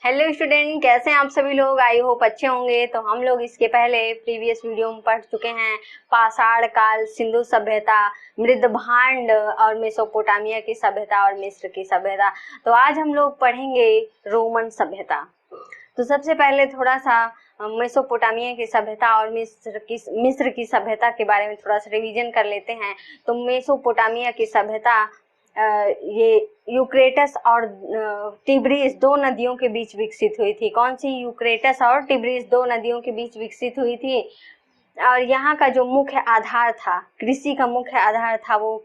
Hello student, कैसे हैं आप सभी लोग। आई होप अच्छे होंगे। तो हम लोग इसके पहले प्रीवियस वीडियो में पढ़ चुके हैं पाषाण काल, सिंधु सभ्यता, मृदभांड और मेसोपोटामिया की सभ्यता और मिस्र की सभ्यता। तो आज हम लोग पढ़ेंगे रोमन सभ्यता। तो सबसे पहले थोड़ा सा मेसोपोटामिया की सभ्यता और मिस्र की सभ्यता के बारे में थोड़ा सा रिवीजन कर लेते हैं। तो मेसोपोटामिया की सभ्यता ये यूक्रेटस और टिब्रिस दो नदियों के बीच विकसित हुई थी। कौन सी? यूक्रेटस और टिब्रिस दो नदियों के बीच विकसित हुई थी। और यहाँ का जो मुख्य आधार था, कृषि का मुख्य आधार था वो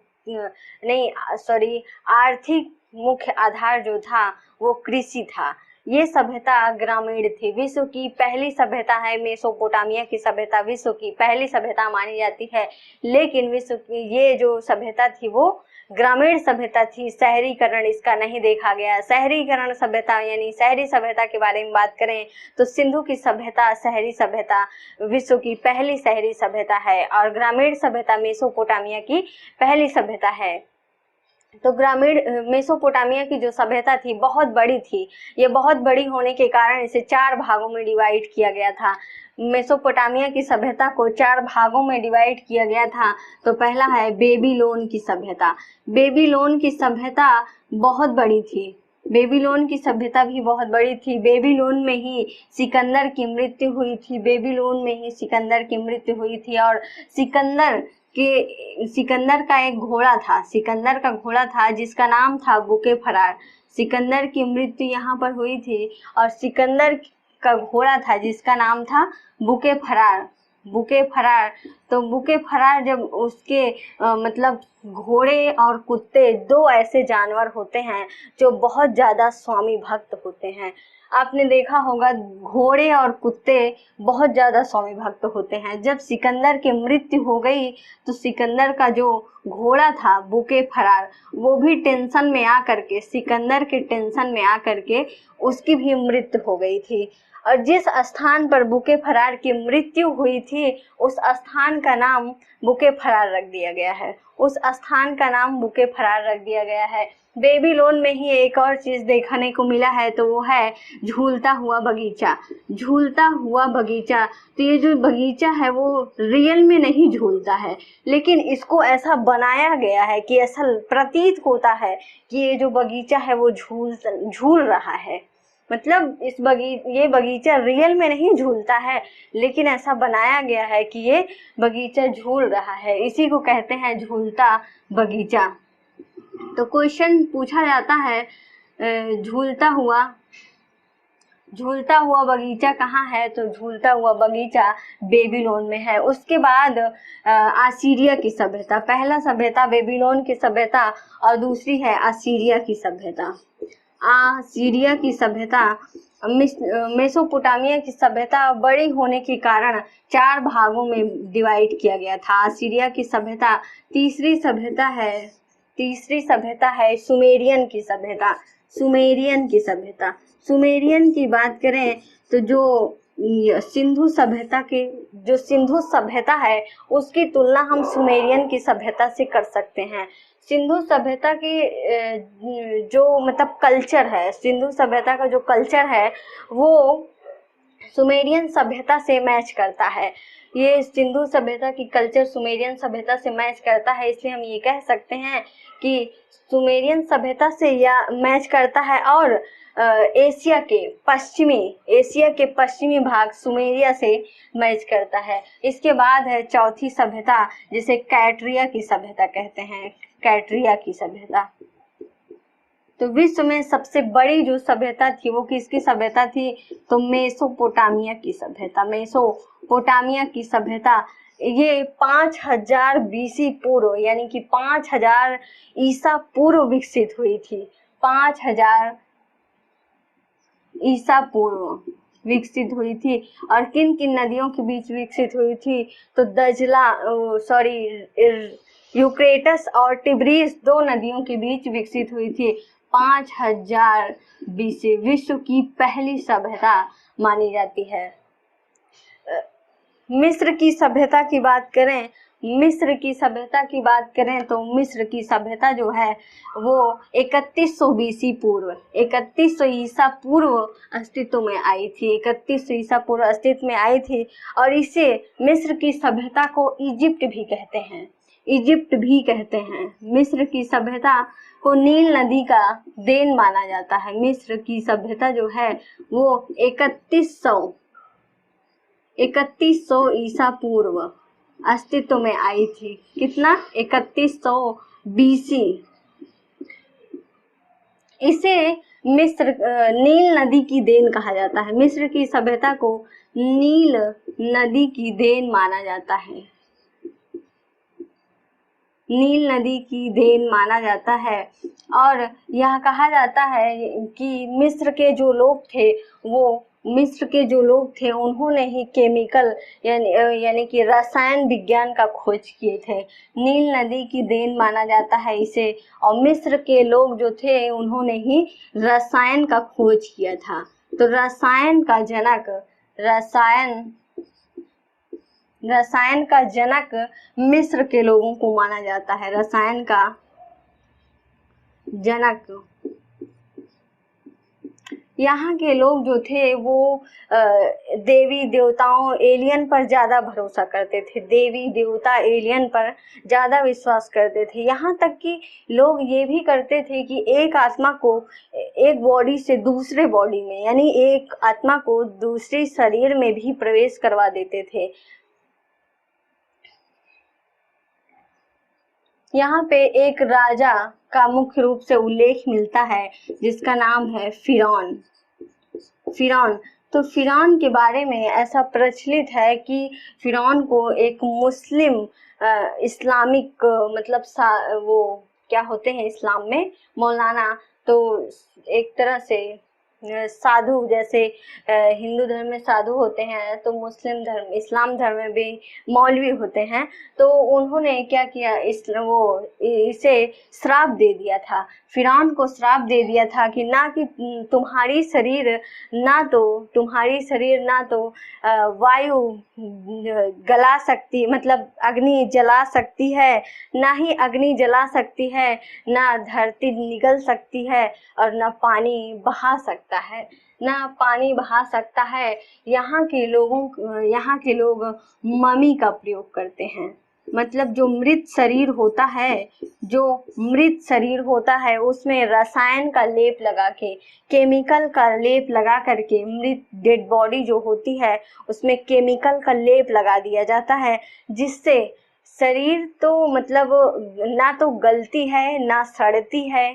आर्थिक मुख्य आधार जो था वो कृषि था। ये सभ्यता ग्रामीण थी। विश्व की पहली सभ्यता है मेसोपोटामिया की सभ्यता। विश्व की पहली सभ्यता मानी जाती है, लेकिन विश्व की ये जो सभ्यता थी वो ग्रामीण सभ्यता थी। शहरीकरण इसका नहीं देखा गया। शहरीकरण सभ्यता यानी शहरी सभ्यता के बारे में बात करें तो सिंधु की सभ्यता शहरी सभ्यता, विश्व की पहली शहरी सभ्यता है, और ग्रामीण सभ्यता मेसोपोटामिया की पहली सभ्यता है। तो ग्रामीण मेसोपोटामिया की जो सभ्यता थी बहुत बड़ी थी। ये बहुत बड़ी होने के कारण इसे 4 भागों में डिवाइड किया गया था। मेसोपोटामिया की सभ्यता को 4 भागों में डिवाइड किया गया था। तो पहला है बेबीलोन की सभ्यता। बेबीलोन की सभ्यता बहुत बड़ी थी। बेबीलोन की सभ्यता भी बहुत बड़ी थी। बेबीलोन में ही सिकंदर की मृत्यु हुई थी। बेबीलोन में ही सिकंदर की मृत्यु हुई थी। और सिकंदर का एक घोड़ा था। सिकंदर का घोड़ा था जिसका नाम था बुके फरार। सिकंदर की मृत्यु यहाँ पर हुई थी और सिकंदर का घोड़ा था जिसका नाम था बुके फरार। बुके फरार। तो बुके फरार जब उसके मतलब घोड़े और कुत्ते दो ऐसे जानवर होते हैं जो बहुत ज्यादा स्वामी भक्त होते हैं। आपने देखा होगा घोड़े और कुत्ते बहुत ज्यादा स्वामी भक्त होते हैं। जब सिकंदर की मृत्यु हो गई तो सिकंदर का जो घोड़ा था बुके फरार, वो भी टेंशन में आकर के, सिकंदर के टेंशन में आकर के उसकी भी मृत्यु हो गई थी। और जिस स्थान पर बुके फरार की मृत्यु हुई थी उस स्थान का नाम बुके फरार रख दिया गया है। उस स्थान का नाम बुके फरार रख दिया गया है। बेबीलोन में ही एक और चीज देखने को मिला है, तो वो है झूलता हुआ बगीचा। झूलता हुआ बगीचा। तो ये जो बगीचा है वो रियल में नहीं झूलता है, लेकिन इसको ऐसा बनाया गया है कि ऐसा प्रतीत होता है कि ये जो बगीचा है वो झूल रहा है। मतलब ये बगीचा रियल में नहीं झूलता है, लेकिन ऐसा बनाया गया है कि ये बगीचा झूल रहा है। इसी को कहते हैं झूलता बगीचा। तो क्वेश्चन पूछा जाता है झूलता हुआ बगीचा कहाँ है? तो झूलता हुआ बगीचा बेबीलोन में है। उसके बाद असीरिया की सभ्यता। पहला सभ्यता बेबीलोन की सभ्यता और दूसरी है असीरिया की सभ्यता। असीरिया की सभ्यता मेसोपोटामिया की सभ्यता बड़ी होने के कारण 4 भागों में डिवाइड किया गया था। असीरिया की सभ्यता तीसरी सभ्यता है सुमेरियन की सभ्यता। सुमेरियन की बात करें तो जो सिंधु सभ्यता है उसकी तुलना हम सुमेरियन की सभ्यता से कर सकते हैं। सिंधु सभ्यता की जो मतलब कल्चर है, सिंधु सभ्यता का जो कल्चर है वो सुमेरियन सभ्यता से मैच करता है। ये सिंधु सभ्यता की कल्चर सुमेरियन सभ्यता से मैच करता है, इसलिए हम ये कह सकते हैं कि सुमेरियन सभ्यता से या मैच करता है। और एशिया के पश्चिमी भाग सुमेरिया से मैच करता है। इसके बाद है चौथी सभ्यता जिसे कैट्रिया की सभ्यता कहते हैं। कैट्रिया की सभ्यता। तो विश्व में सबसे बड़ी जो सभ्यता थी वो किसकी सभ्यता थी? तो मेसोपोटामिया की सभ्यता। मेसोपोटामिया की सभ्यता ये 5000 बीसी पूर्व यानी कि 5000 ईसा पूर्व विकसित हुई थी। 5000 ईसा पूर्व विकसित हुई थी। और किन किन नदियों के बीच विकसित हुई थी? तो यूक्रेटस और टिब्रिस दो नदियों के बीच विकसित हुई थी। 5000 बीसी विश्व की पहली सभ्यता मानी जाती है। मिस्र की सभ्यता की बात करें मिस्र की सभ्यता की बात करें तो मिस्र की सभ्यता जो है वो 3100 बीसी पूर्व 3100 ईसा पूर्व अस्तित्व में आई थी। 3100 ईसा पूर्व अस्तित्व में आई थी और इसे मिस्र की सभ्यता को इजिप्ट भी कहते हैं। इजिप्ट भी कहते हैं। मिस्र की सभ्यता को नील नदी का देन माना जाता है। मिस्र की सभ्यता जो है वो 3100 ईसा पूर्व अस्तित्व में आई थी। कितना? 3100 बीसी। इसे मिस्र नील नदी की देन कहा जाता है। मिस्र की सभ्यता को नील नदी की देन माना जाता है। नील नदी की देन माना जाता है और यह कहा जाता है कि मिस्र के जो लोग थे उन्होंने ही केमिकल यानी कि रसायन विज्ञान का खोज किए थे। नील नदी की देन माना जाता है इसे, और मिस्र के लोग जो थे उन्होंने ही रसायन का खोज किया था। तो रसायन का जनक मिस्र के लोगों को माना जाता है। रसायन का जनक यहाँ के लोग जो थे वो देवी देवताओं एलियन पर ज़्यादा भरोसा करते थे। देवी देवता एलियन पर ज़्यादा विश्वास करते थे। यहाँ तक कि लोग ये भी करते थे कि एक आत्मा को एक बॉडी से दूसरे बॉडी में, यानी एक आत्मा को दूसरे शरीर में भी प्रवेश करवा देते थे। यहाँ पे एक राजा का मुख्य रूप से उल्लेख मिलता है जिसका नाम है फिरौन। तो फिरौन के बारे में ऐसा प्रचलित है कि फिरौन को एक मुस्लिम इस्लामिक मतलब वो क्या होते हैं इस्लाम में मौलाना, तो एक तरह से साधु, जैसे हिंदू धर्म में साधु होते हैं तो इस्लाम धर्म में भी मौलवी होते हैं। तो उन्होंने क्या किया, इसे श्राप दे दिया था। फिरौन को श्राप दे दिया था कि तुम्हारी शरीर ना तो वायु गला सकती, मतलब अग्नि जला सकती है, ना ही अग्नि जला सकती है, ना धरती निगल सकती है और ना पानी बहा सकता है। यहाँ के लोग ममी का प्रयोग करते हैं। मतलब जो मृत शरीर होता है उसमें रसायन का लेप लगा के, केमिकल का लेप लगा करके, मृत डेड बॉडी जो होती है उसमें केमिकल का लेप लगा दिया जाता है, जिससे शरीर तो मतलब ना तो गलती है ना सड़ती है,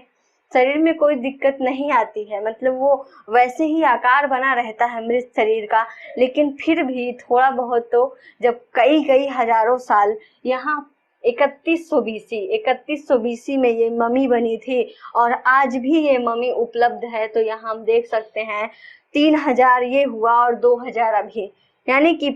शरीर में कोई दिक्कत नहीं आती है। मतलब वो वैसे ही आकार बना रहता है मृत शरीर का। लेकिन फिर भी थोड़ा बहुत तो जब कई हजारों साल यहाँ 3100 बीसी में ये ममी बनी थी और आज भी ये ममी उपलब्ध है। तो यहाँ हम देख सकते हैं 3000 ये हुआ और 2000 अभी, यानी कि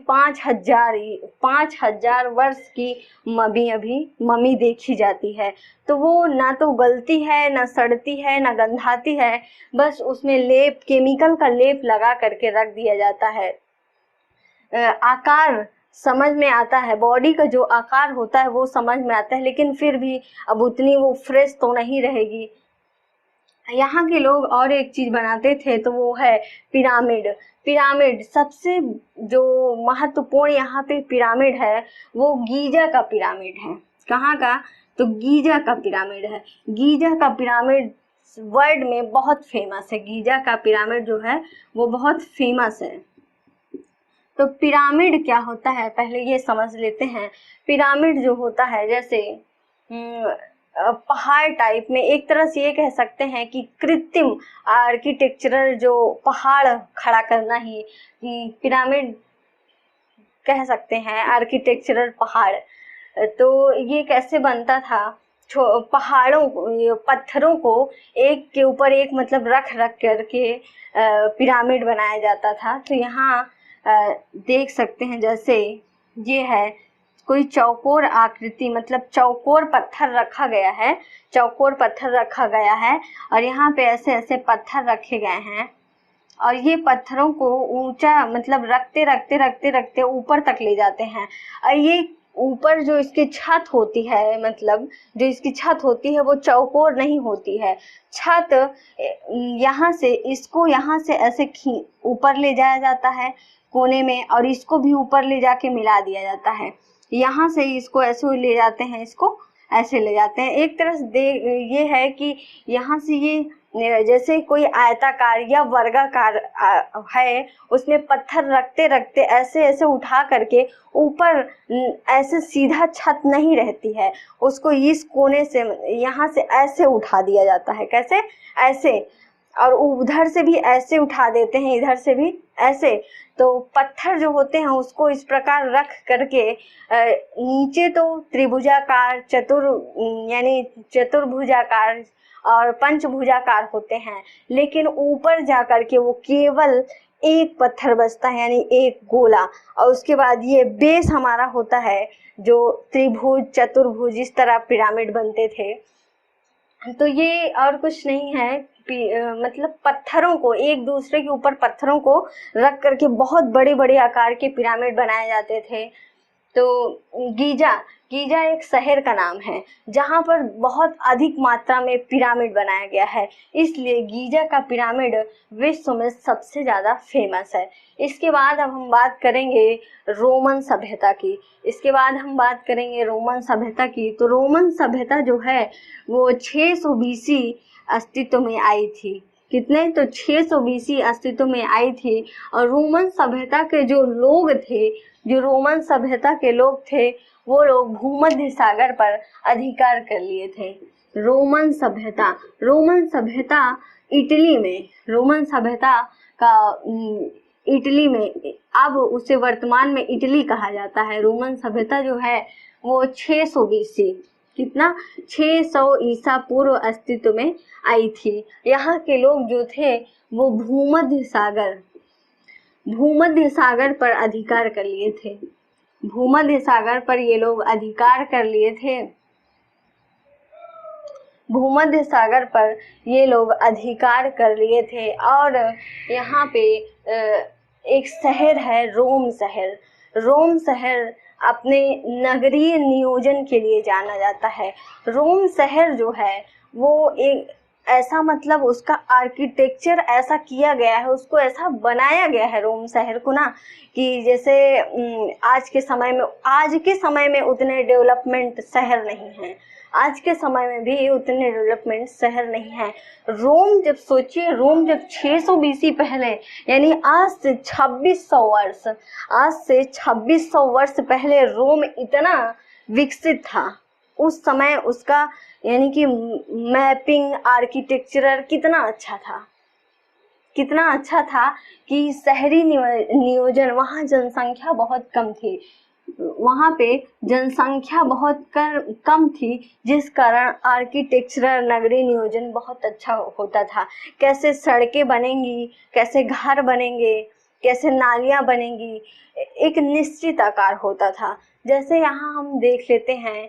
5000 वर्ष की ममी देखी जाती है। तो वो ना तो गलती है, ना सड़ती है, ना गंधाती है, बस उसमें केमिकल का लेप लगा करके रख दिया जाता है। आकार समझ में आता है, बॉडी का जो आकार होता है वो समझ में आता है, लेकिन फिर भी अब उतनी वो फ्रेश तो नहीं रहेगी। यहाँ के लोग और एक चीज बनाते थे तो वो है पिरामिड। सबसे जो महत्वपूर्ण यहाँ पे पिरामिड है वो गीजा का पिरामिड है। कहाँ का? तो गीजा का पिरामिड है। गीजा का पिरामिड वर्ल्ड में बहुत फेमस है। गीजा का पिरामिड जो है वो बहुत फेमस है। तो पिरामिड क्या होता है पहले ये समझ लेते हैं। पिरामिड जो होता है जैसे पहाड़ टाइप में, एक तरह से ये कह सकते हैं कि कृत्रिम आर्किटेक्चरल जो पहाड़ खड़ा करना ही पिरामिड कह सकते हैं, आर्किटेक्चरल पहाड़। तो ये कैसे बनता था? पत्थरों को एक के ऊपर एक मतलब रख करके पिरामिड बनाया जाता था। तो यहाँ देख सकते हैं जैसे ये है कोई चौकोर आकृति, मतलब चौकोर पत्थर रखा गया है और यहाँ पे ऐसे पत्थर रखे गए हैं और ये पत्थरों को ऊंचा मतलब रखते ऊपर तक ले जाते हैं और ये ऊपर जो इसकी छत होती है, मतलब जो इसकी छत होती है वो चौकोर नहीं होती है। छत यहाँ से, इसको यहाँ से ऐसे ऊपर ले जाया जाता है कोने में, और इसको भी ऊपर ले जाके मिला दिया जाता है। यहाँ से इसको ऐसे ले जाते हैं, इसको ऐसे ले जाते हैं। एक तरह से ये है कि यहाँ से ये जैसे कोई आयताकार या वर्गाकार है, उसमें पत्थर रखते रखते ऐसे ऐसे उठा करके ऊपर ऐसे सीधा छत नहीं रहती है, उसको इस कोने से यहाँ से ऐसे उठा दिया जाता है। कैसे? ऐसे, और उधर से भी ऐसे उठा देते हैं, इधर से भी ऐसे। तो पत्थर जो होते हैं उसको इस प्रकार रख करके नीचे तो त्रिभुजाकार, यानी चतुर्भुजाकार और पंचभुजाकार होते हैं, लेकिन ऊपर जाकर के वो केवल एक पत्थर बचता है, यानी एक गोला। और उसके बाद ये बेस हमारा होता है जो त्रिभुज, चतुर्भुज, इस तरह पिरामिड बनते थे। तो ये और कुछ नहीं है, मतलब पत्थरों को, एक दूसरे के ऊपर पत्थरों को रख करके बहुत बड़े बड़े आकार के पिरामिड बनाए जाते थे। तो गीजा एक शहर का नाम है जहाँ पर बहुत अधिक मात्रा में पिरामिड बनाया गया है, इसलिए गीजा का पिरामिड विश्व में सबसे ज़्यादा फेमस है। इसके बाद अब हम बात करेंगे रोमन सभ्यता की। तो रोमन सभ्यता जो है वो 600 BC अस्तित्व में आई थी। कितने? तो 600 BC अस्तित्व में आई थी। और रोमन सभ्यता के जो लोग थे, जो रोमन सभ्यता के लोग थे, वो लोग भूमध्य सागर पर अधिकार कर लिए थे। रोमन सभ्यता इटली में, रोमन सभ्यता का इटली में, अब उसे वर्तमान में इटली कहा जाता है। रोमन सभ्यता जो है वो 600 BC, कितना? 600 ईसा पूर्व अस्तित्व में आई थी। यहाँ के लोग जो थे वो भूमध्य सागर पर अधिकार कर लिए थे। भूमध्य सागर पर ये लोग अधिकार कर लिए थे। भूमध्य सागर पर ये लोग अधिकार कर लिए थे। और यहाँ पे एक शहर है रोम शहर अपने नगरीय नियोजन के लिए जाना जाता है। रोम शहर जो है वो एक ऐसा, मतलब उसका आर्किटेक्चर ऐसा किया गया है, उसको ऐसा बनाया गया है रोम शहर को ना, कि जैसे आज के समय में उतने डेवलपमेंट शहर नहीं हैं। आज के समय में भी उतने डेवलपमेंट शहर नहीं है। रोम जब 600 BC पहले, यानी आज से 2600 वर्ष पहले रोम इतना विकसित था। उस समय उसका यानी कि मैपिंग, आर्किटेक्चर कितना अच्छा था कि शहरी नियोजन, वहाँ जनसंख्या बहुत कम थी, वहाँ पे जनसंख्या बहुत कम थी, जिस कारण आर्किटेक्चरल नगरीय नियोजन बहुत अच्छा होता था। कैसे सड़कें बनेंगी, कैसे घर बनेंगे, कैसे नालियाँ बनेंगी, एक निश्चित आकार होता था। जैसे यहाँ हम देख लेते हैं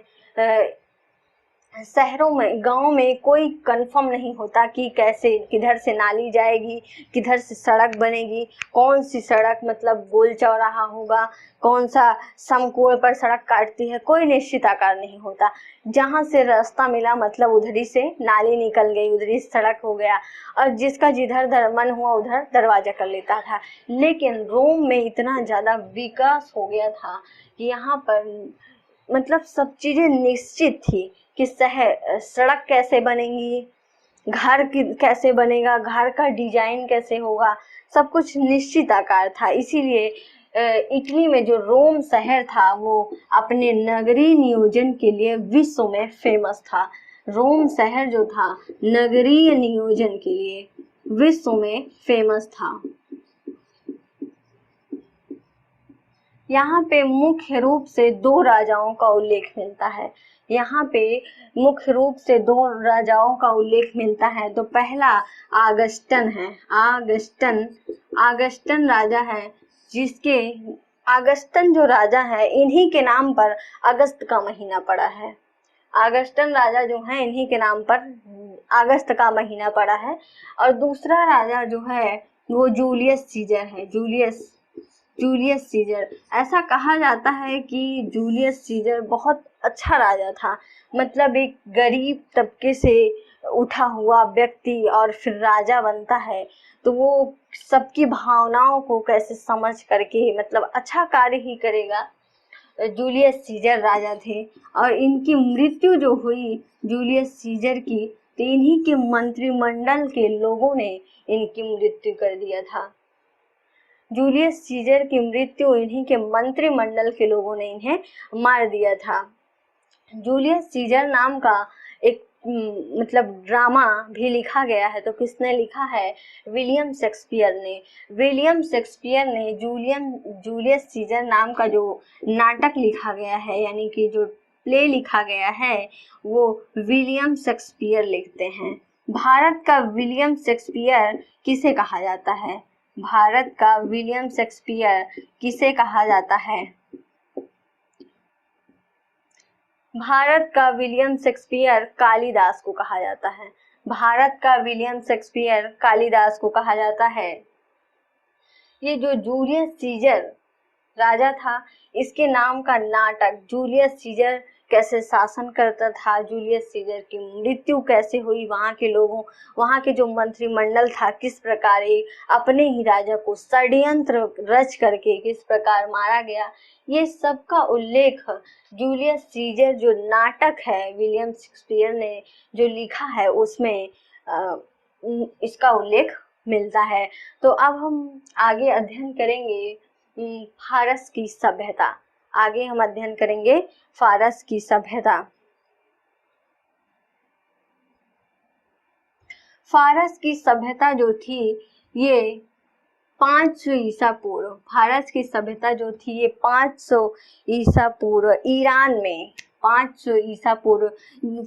शहरों में, गांव में कोई कंफर्म नहीं होता कि कैसे, किधर से नाली जाएगी, किधर से सड़क बनेगी, कौन सी सड़क मतलब गोल चौराहा होगा, कौन सा समकोण पर सड़क काटती है, कोई निश्चित आकार नहीं होता। जहां से रास्ता मिला मतलब उधरी से नाली निकल गई, उधरी सड़क हो गया, और जिसका जिधर मन हुआ उधर दरवाजा कर लेता था। लेकिन रोम में इतना ज़्यादा विकास हो गया था कि यहाँ पर मतलब सब चीज़ें निश्चित थी कि सड़क कैसे बनेगी, घर कैसे बनेगा, घर का डिजाइन कैसे होगा, सब कुछ निश्चित आकार था। इसीलिए इटली में जो रोम शहर था वो अपने नगरीय नियोजन के लिए विश्व में फेमस था। रोम शहर जो था नगरीय नियोजन के लिए विश्व में फेमस था। यहाँ पे मुख्य रूप से 2 राजाओं का उल्लेख मिलता है। तो पहला आगस्टन है। आगस्टन राजा है, जिसके आगस्टन जो राजा है, इन्हीं के नाम पर अगस्त का महीना पड़ा है। आगस्टन राजा जो है इन्हीं के नाम पर अगस्त का महीना पड़ा है। और दूसरा राजा जो है वो जूलियस सीजर है। Julius Caesar. ऐसा कहा जाता है कि जूलियस सीजर बहुत अच्छा राजा था, मतलब एक गरीब तबके से उठा हुआ व्यक्ति और फिर राजा बनता है तो वो सबकी भावनाओं को कैसे समझ करके मतलब अच्छा कार्य ही करेगा। जूलियस सीजर राजा थे और इनकी मृत्यु जो हुई जूलियस सीजर की, तो इन्हीं के मंत्रिमंडल के लोगों ने इनकी मृत्यु कर दिया था। जूलियस सीजर की मृत्यु इन्हीं के मंत्रिमंडल के लोगों ने इन्हें मार दिया था। जूलियस सीजर नाम का एक मतलब ड्रामा भी लिखा गया है, तो किसने लिखा है? विलियम शेक्सपियर ने। विलियम शेक्सपियर ने जूलियस सीजर नाम का जो नाटक लिखा गया है, यानी कि जो प्ले लिखा गया है, वो विलियम शेक्सपियर लिखते हैं। भारत का विलियम शेक्सपियर किसे कहा जाता है? भारत का विलियम शेक्सपियर किसे कहा जाता है? भारत का विलियम शेक्सपियर कालिदास को कहा जाता है। भारत का विलियम शेक्सपियर कालिदास को कहा जाता है। ये जो जूलियस सीजर राजा था, इसके नाम का नाटक जूलियस सीजर कैसे शासन करता था, जूलियस सीजर की मृत्यु कैसे हुई, वहाँ के लोगों, वहाँ के जो मंत्रिमंडल था किस प्रकार अपने ही राजा को षड्यंत्र रच करके किस प्रकार मारा गया, ये सब का उल्लेख जूलियस सीजर जो नाटक है विलियम शेक्सपियर ने जो लिखा है उसमें इसका उल्लेख मिलता है। तो अब हम आगे अध्ययन करेंगे फारस की सभ्यता। आगे हम अध्ययन करेंगे फारस की सभ्यता। फारस की सभ्यता जो थी ये 500 ईसा पूर्व, फारस की सभ्यता जो थी ये 500 ईसा पूर्व ईरान में, 500 ईसा पूर्व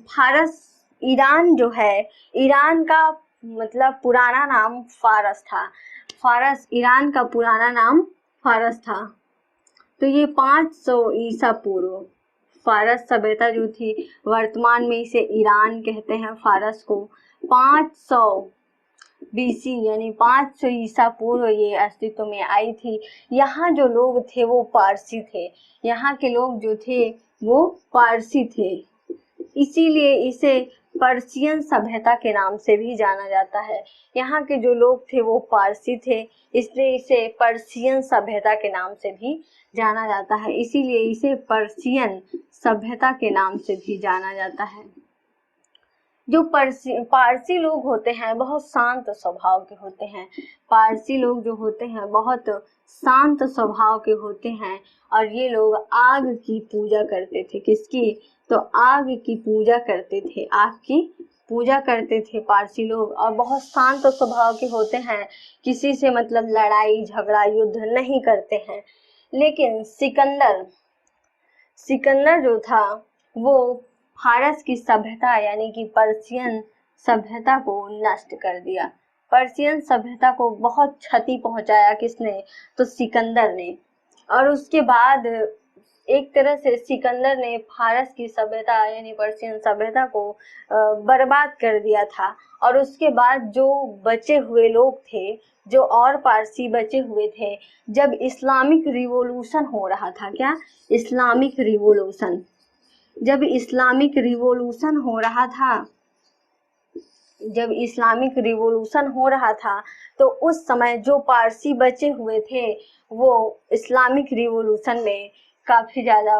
फारस, ईरान जो है, ईरान का मतलब पुराना नाम फारस था। फारस, ईरान का पुराना नाम फारस था। तो ये 500 ईसा पूर्व फारस सभ्यता जो थी, वर्तमान में इसे ईरान कहते हैं फारस को। 500 बीसी यानी 500 ईसा पूर्व ये अस्तित्व में आई थी। यहाँ जो लोग थे वो पारसी थे, यहाँ के लोग जो थे वो पारसी थे, इसीलिए इसे पर्शियन सभ्यता के नाम से भी जाना जाता है। यहाँ के जो लोग थे वो पारसी थे, इसलिए इसे पर्शियन सभ्यता के नाम से भी जाना जाता है, इसीलिए इसे पर्शियन सभ्यता के नाम से भी जाना जाता है। जो पारसी लोग होते हैं बहुत शांत स्वभाव के होते हैं। पारसी लोग जो होते हैं बहुत शांत स्वभाव के होते हैं और ये लोग आग की पूजा करते थे। किसकी? तो आग की पूजा करते थे, आग की पूजा करते थे पारसी लोग, और बहुत शांत स्वभाव के होते हैं, किसी से मतलब लड़ाई झगड़ा युद्ध नहीं करते हैं। लेकिन सिकंदर जो था वो फारस की सभ्यता यानी कि पर्शियन सभ्यता को नष्ट कर दिया। पर्शियन सभ्यता को बहुत क्षति पहुंचाया किसने? तो सिकंदर ने। और उसके बाद एक तरह से सिकंदर ने फारस की सभ्यता यानी पर्शियन सभ्यता को बर्बाद कर दिया था। और उसके बाद जो बचे हुए लोग थे, जो और पारसी बचे हुए थे, जब इस्लामिक रिवॉल्यूशन हो रहा था, क्या? इस्लामिक रिवॉल्यूशन, जब इस्लामिक रिवॉल्यूशन हो रहा था, जब इस्लामिक रिवॉल्यूशन हो रहा था तो उस समय जो पारसी बचे हुए थे वो इस्लामिक रिवॉल्यूशन में काफ़ी ज़्यादा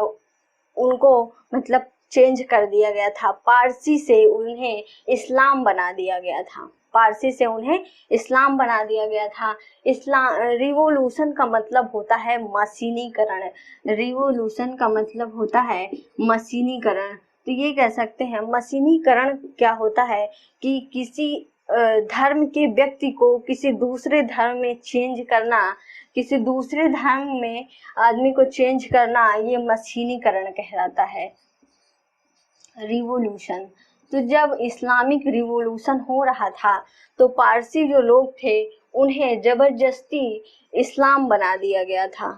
उनको मतलब चेंज कर दिया गया था। पारसी से उन्हें इस्लाम बना दिया गया था, पारसी से उन्हें इस्लाम बना दिया गया था। इस्लाम रिवॉल्यूशन का मतलब होता है मशीनीकरण, रिवॉल्यूशन का मतलब होता है मशीनीकरण। तो ये कह सकते हैं मशीनीकरण क्या होता है कि किसी धर्म के व्यक्ति को किसी दूसरे धर्म में चेंज करना, किसी दूसरे धर्म में आदमी को चेंज करना, ये मशीनीकरण कहलाता है, रिवॉल्यूशन। तो जब इस्लामिक रिवॉल्यूशन हो रहा था तो पारसी जो लोग थे उन्हें जबरदस्ती इस्लाम बना दिया गया था।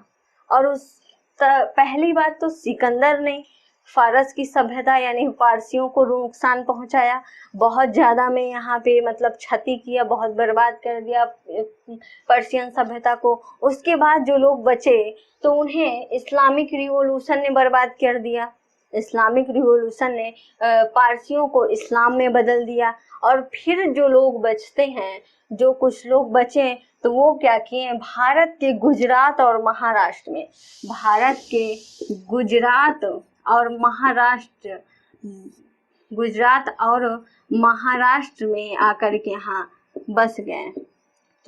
और उस पहली बात तो सिकंदर ने फारस की सभ्यता यानी पारसियों को नुकसान पहुंचाया, बहुत ज़्यादा में यहाँ पे मतलब क्षति किया, बहुत बर्बाद कर दिया पर्शियन सभ्यता को। उसके बाद जो लोग बचे तो उन्हें इस्लामिक रिवॉल्यूशन ने बर्बाद कर दिया। इस्लामिक रिवॉल्यूशन ने पारसियों को इस्लाम में बदल दिया। और फिर जो लोग बचते हैं, जो कुछ लोग बचे, तो वो क्या किए, भारत के गुजरात और महाराष्ट्र में, भारत के गुजरात और महाराष्ट्र, गुजरात और महाराष्ट्र में आकर के यहाँ बस गए।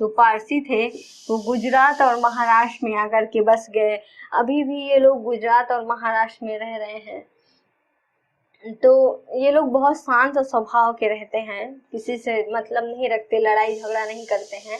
जो पारसी थे वो गुजरात और महाराष्ट्र में आकर के बस गए। अभी भी ये लोग गुजरात और महाराष्ट्र में रह रहे हैं। तो ये लोग बहुत शांत स्वभाव के रहते हैं, किसी से मतलब नहीं रखते, लड़ाई झगड़ा नहीं करते हैं।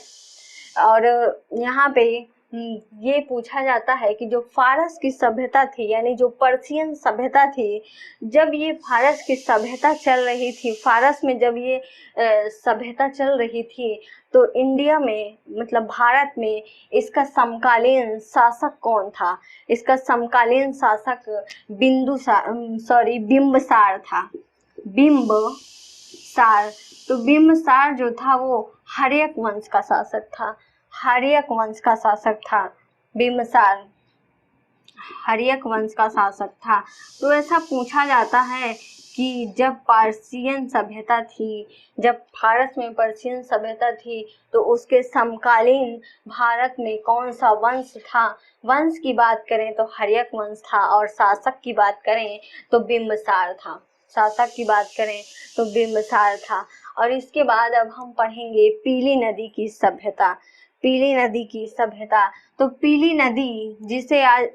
और यहाँ पे ये पूछा जाता है कि जो फारस की सभ्यता थी यानी जो पर्शियन सभ्यता थी, जब ये फारस की सभ्यता चल रही थी, फारस में जब ये सभ्यता चल रही थी, तो इंडिया में मतलब भारत में इसका समकालीन शासक कौन था? इसका समकालीन शासक बिंबसार था। बिंबसार। तो बिंबसार जो था वो हर्यक वंश का शासक था। हर्यक वंश का शासक था बिंबसार, हर्यक वंश का शासक था। तो ऐसा पूछा जाता है कि जब पारसियन सभ्यता थी, जब फारस में पर्शियन सभ्यता थी, तो उसके समकालीन भारत में कौन सा वंश था? वंश की बात करें तो हर्यक वंश था, और शासक की बात करें तो बिंबसार था। शासक की बात करें तो बिंबसार था। और इसके बाद अब हम पढ़ेंगे पीली नदी की सभ्यता। पीली नदी की सभ्यता। तो पीली नदी जिसे आज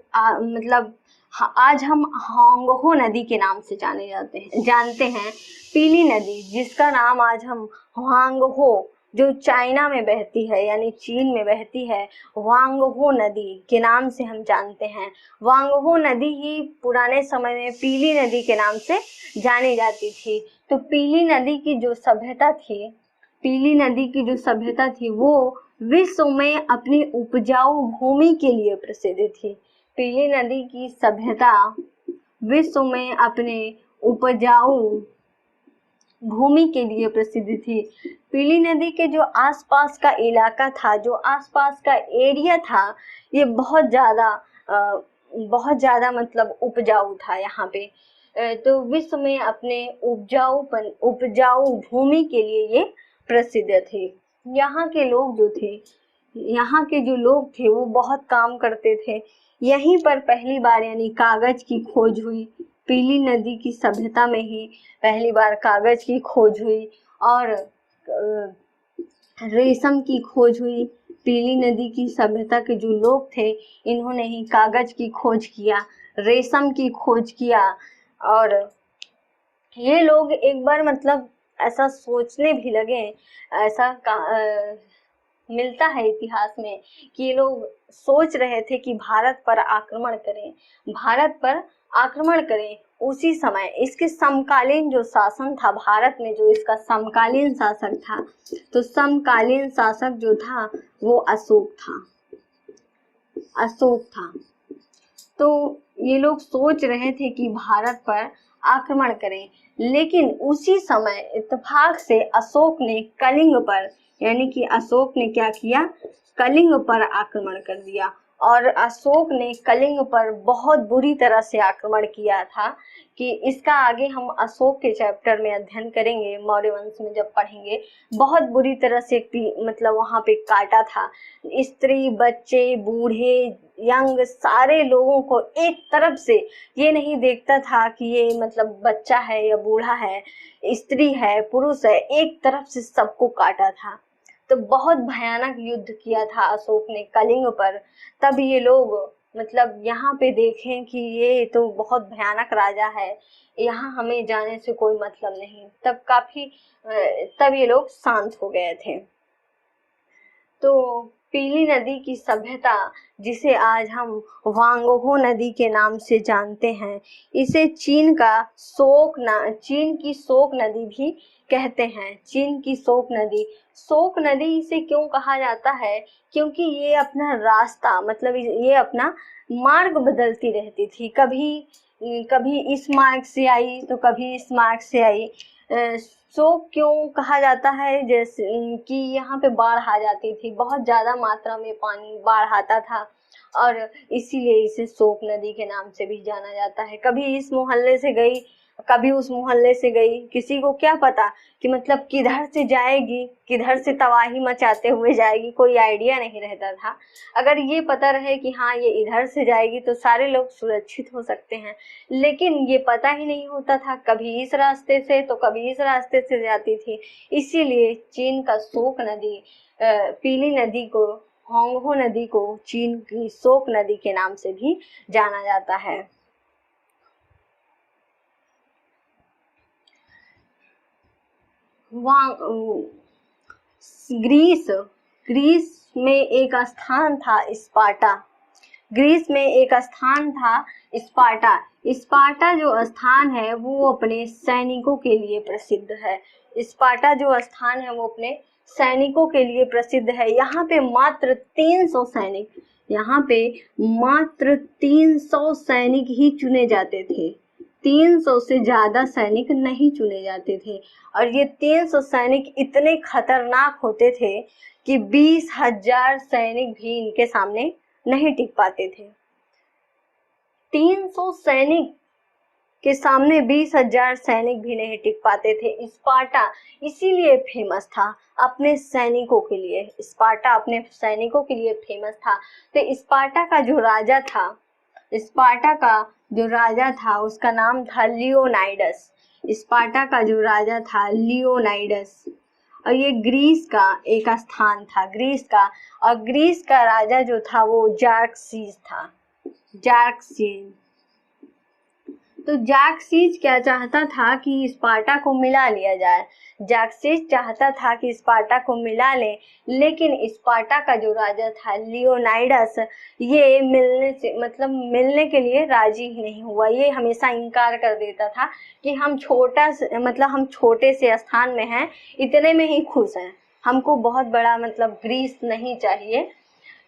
हम होंगहो नदी के नाम से जानते हैं। पीली नदी जिसका नाम आज हम होंगहो, जो चाइना में बहती है यानी चीन में बहती है, होंगहो नदी के नाम से हम जानते हैं। होंगहो नदी ही पुराने समय में पीली नदी के नाम से जानी जाती थी। तो पीली नदी की जो सभ्यता थी, पीली नदी की जो सभ्यता थी वो विश्व में अपनी उपजाऊ भूमि के लिए प्रसिद्ध थी। पीली नदी की सभ्यता विश्व में अपने उपजाऊ भूमि के लिए प्रसिद्ध थी। पीली नदी के जो आसपास का इलाका था, जो आसपास का एरिया था, ये बहुत ज़्यादा मतलब उपजाऊ था यहाँ पे। तो विश्व में अपने उपजाऊ भूमि के लिए ये प्रसिद्ध थे। यहाँ के लोग जो लोग थे वो बहुत काम करते थे। यहीं पर पहली बार यानी कागज की खोज हुई। पीली नदी की सभ्यता में ही पहली बार कागज की खोज हुई और रेशम की खोज हुई। पीली नदी की सभ्यता के जो लोग थे, इन्होंने ही कागज की खोज किया, रेशम की खोज किया। और ये लोग एक बार मतलब ऐसा सोचने भी लगे, ऐसा मिलता है इतिहास में कि ये लोग सोच रहे थे कि भारत पर आक्रमण करें। उसी समय इसके समकालीन जो शासन था भारत में, जो इसका समकालीन शासक था, तो समकालीन शासक जो था वो अशोक था। तो ये लोग सोच रहे थे कि भारत पर आक्रमण करें, लेकिन उसी समय इत्तेफाक से अशोक ने कलिंग पर, यानी कि अशोक ने क्या किया, कलिंग पर आक्रमण कर दिया। और अशोक ने कलिंग पर बहुत बुरी तरह से आक्रमण किया था कि इसका आगे हम अशोक के चैप्टर में अध्ययन करेंगे, मौर्य वंश में जब पढ़ेंगे। बहुत बुरी तरह से मतलब वहाँ पे काटा था। स्त्री, बच्चे, बूढ़े, यंग, सारे लोगों को एक तरफ से ये नहीं देखता था कि ये मतलब बच्चा है या बूढ़ा है, स्त्री है, पुरुष है, एक तरफ से सबको काटा था। तो बहुत भयानक युद्ध किया था अशोक ने कलिंग पर। तब ये लोग मतलब यहाँ पे देखें कि ये तो बहुत भयानक राजा है, यहाँ हमें जाने से कोई मतलब नहीं। तब ये लोग शांत हो गए थे। तो पीली नदी की सभ्यता, जिसे आज हम होंगहो नदी के नाम से जानते हैं, इसे चीन की शोक नदी भी कहते हैं। चीन की शोक नदी इसे क्यों कहा जाता है? क्योंकि ये अपना रास्ता मतलब ये अपना मार्ग बदलती रहती थी। कभी कभी इस मार्ग से आई तो कभी इस मार्ग से आई। शोक क्यों कहा जाता है? जैसे कि यहाँ पे बाढ़ आ जाती थी, बहुत ज़्यादा मात्रा में पानी बाढ़ आता था और इसीलिए इसे शोक नदी के नाम से भी जाना जाता है। कभी इस मोहल्ले से गई, कभी उस मोहल्ले से गई, किसी को क्या पता कि मतलब किधर से जाएगी, किधर से तबाही मचाते हुए जाएगी, कोई आइडिया नहीं रहता था। अगर ये पता रहे कि हाँ ये इधर से जाएगी तो सारे लोग सुरक्षित हो सकते हैं, लेकिन ये पता ही नहीं होता था, कभी इस रास्ते से तो कभी इस रास्ते से जाती थी। इसीलिए चीन का शोक नदी, पीली नदी को, होंगहो नदी को चीन की शोक नदी के नाम से भी जाना जाता है। ग्रीस, ग्रीस में एक स्थान था स्पार्टा। ग्रीस में एक स्थान था स्पार्टा। स्पार्टा जो स्थान है वो अपने सैनिकों के लिए प्रसिद्ध है। स्पार्टा जो स्थान है वो अपने सैनिकों के लिए प्रसिद्ध है। यहाँ पे मात्र 300 सैनिक, यहाँ पे मात्र 300 सैनिक ही चुने जाते थे। 300 से ज्यादा सैनिक नहीं चुने जाते थे और ये 300 सैनिक इतने खतरनाक होते थे कि 20,000 सैनिक भी इनके सामने नहीं टिक पाते थे। 300 सैनिक के सामने 20,000 सैनिक भी नहीं टिक पाते थे। स्पार्टा इसीलिए फेमस था अपने सैनिकों के लिए। स्पार्टा अपने सैनिकों के लिए फेमस था। तो स्पार्टा का जो राजा था, स्पार्टा का जो राजा था उसका नाम था लियोनाइडस। स्पार्टा का जो राजा था लियोनाइडस, और ये ग्रीस का एक स्थान था, ग्रीस का। और ग्रीस का राजा जो था वो जार्क्सीज था, जार्क्सीज। तो जार्क्सीज क्या चाहता था कि स्पार्टा को मिला लिया जाए। जार्क्सीज चाहता था कि स्पार्टा को मिला ले, लेकिन स्पार्टा का जो राजा था लियोनाइडस, ये मिलने के लिए राजी ही नहीं हुआ। ये हमेशा इनकार कर देता था कि हम हम छोटे से स्थान में हैं, इतने में ही खुश हैं, हमको बहुत बड़ा ग्रीस नहीं चाहिए।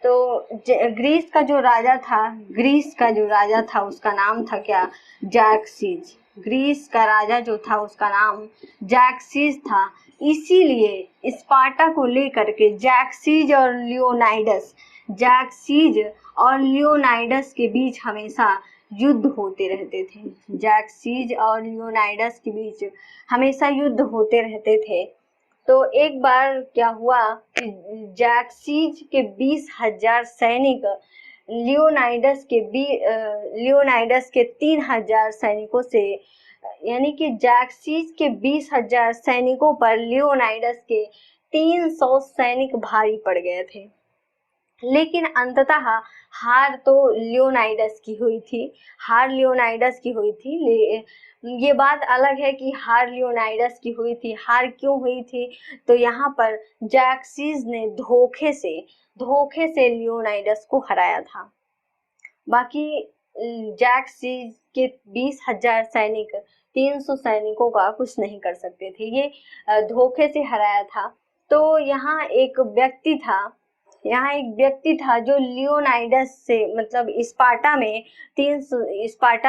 तो ग्रीस का जो राजा था, ग्रीस का जो राजा था उसका नाम था क्या? जार्क्सीज। ग्रीस का राजा जो था उसका नाम जार्क्सीज था। इसीलिए स्पार्टा को लेकर के जार्क्सीज और लियोनाइडस के बीच हमेशा युद्ध होते रहते थे। जार्क्सीज और लियोनाइडस के बीच हमेशा युद्ध होते रहते थे। तो एक बार क्या हुआ कि जार्क्सीज के 20,000 सैनिक लियोनाइडस के 3,000 सैनिकों से, यानी कि जार्क्सीज के 20,000 सैनिकों पर लियोनाइडस के 300 सैनिक भारी पड़ गए थे। लेकिन अंततः हार तो लियोनाइडस की हुई थी, हार लियोनाइडस की हुई थी। ये बात अलग है कि हार लियोनाइडस की हुई थी। हार क्यों हुई थी? तो यहाँ पर जार्क्सीज ने धोखे से लियोनाइडस को हराया था। बाकी जार्क्सीज के 20,000 सैनिक 300 सैनिकों का कुछ नहीं कर सकते थे, ये धोखे से हराया था। तो यहाँ एक व्यक्ति था जो लियोनाइडस से स्पार्टा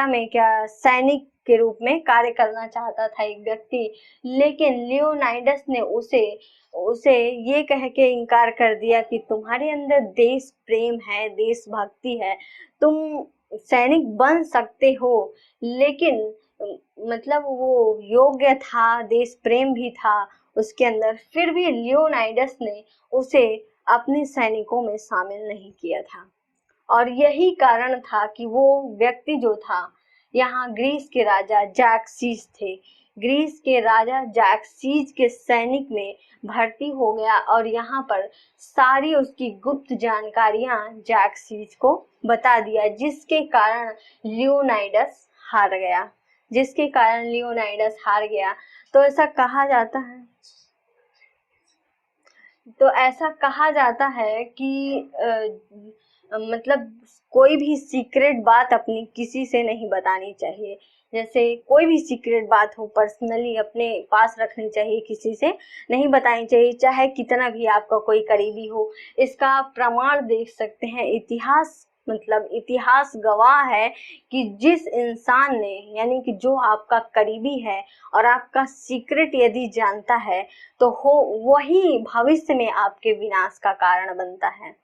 में क्या सैनिक के रूप में कार्य करना चाहता था एक व्यक्ति। लेकिन लियोनाइडस ने उसे ये कह के इनकार कर दिया कि तुम्हारे अंदर देश प्रेम है, देशभक्ति है, तुम सैनिक बन सकते हो। लेकिन वो योग्य था, देश प्रेम भी था उसके अंदर, फिर भी लियोनाइडस ने उसे अपने सैनिकों में शामिल नहीं किया था। और यही कारण था कि वो व्यक्ति जो था, यहाँ ग्रीस के राजा जार्क्सीज थे, ग्रीस के राजा जार्क्सीज के सैनिक में भर्ती हो गया और यहाँ पर सारी उसकी गुप्त जानकारियां जार्क्सीज को बता दिया, जिसके कारण लियोनाइडस हार गया। तो ऐसा कहा जाता है कि कोई भी सीक्रेट बात अपनी किसी से नहीं बतानी चाहिए। जैसे कोई भी सीक्रेट बात हो पर्सनली अपने पास रखनी चाहिए, किसी से नहीं बतानी चाहिए, चाहे कितना भी आपका कोई करीबी हो। इसका आप प्रमाण देख सकते हैं, इतिहास मतलब इतिहास गवाह है कि जिस इंसान ने, यानी कि जो आपका करीबी है और आपका सीक्रेट यदि जानता है तो वही भविष्य में आपके विनाश का कारण बनता है।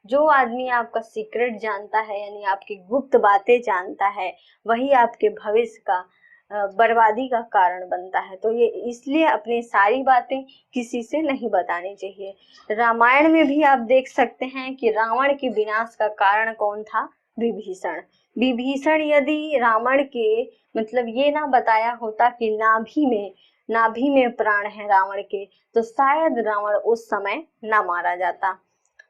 जो आदमी आपका सीक्रेट जानता है, यानी आपकी गुप्त बातें जानता है, वही आपके भविष्य का बर्बादी का कारण बनता है। तो ये इसलिए अपनी सारी बातें किसी से नहीं बतानी चाहिए। रामायण में भी आप देख सकते हैं कि रावण के विनाश का कारण कौन था? विभीषण। विभीषण यदि रावण के मतलब ये ना बताया होता कि नाभि में प्राण है रावण के, तो शायद रावण उस समय ना मारा जाता।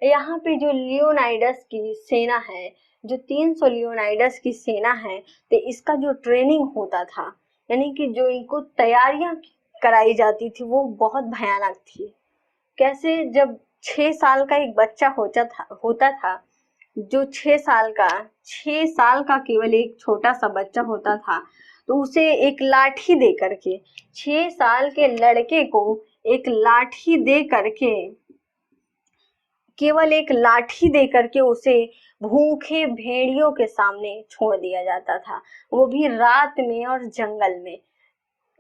यहाँ पे जो लियोनाइडस की सेना है, जो 300 लियोनाइडस की सेना है, तो इसका जो ट्रेनिंग होता था, यानी कि जो इनको तैयारियां कराई जाती थी, वो बहुत भयानक थी। कैसे? जब 6 साल का एक बच्चा होता था, जो 6 साल का केवल एक छोटा सा बच्चा होता था, तो उसे एक लाठी दे करके, 6 साल के लड़के को एक लाठी दे करके, केवल एक लाठी दे करके उसे भूखे भेड़ियों के सामने छोड़ दिया जाता था, वो भी रात में और जंगल में,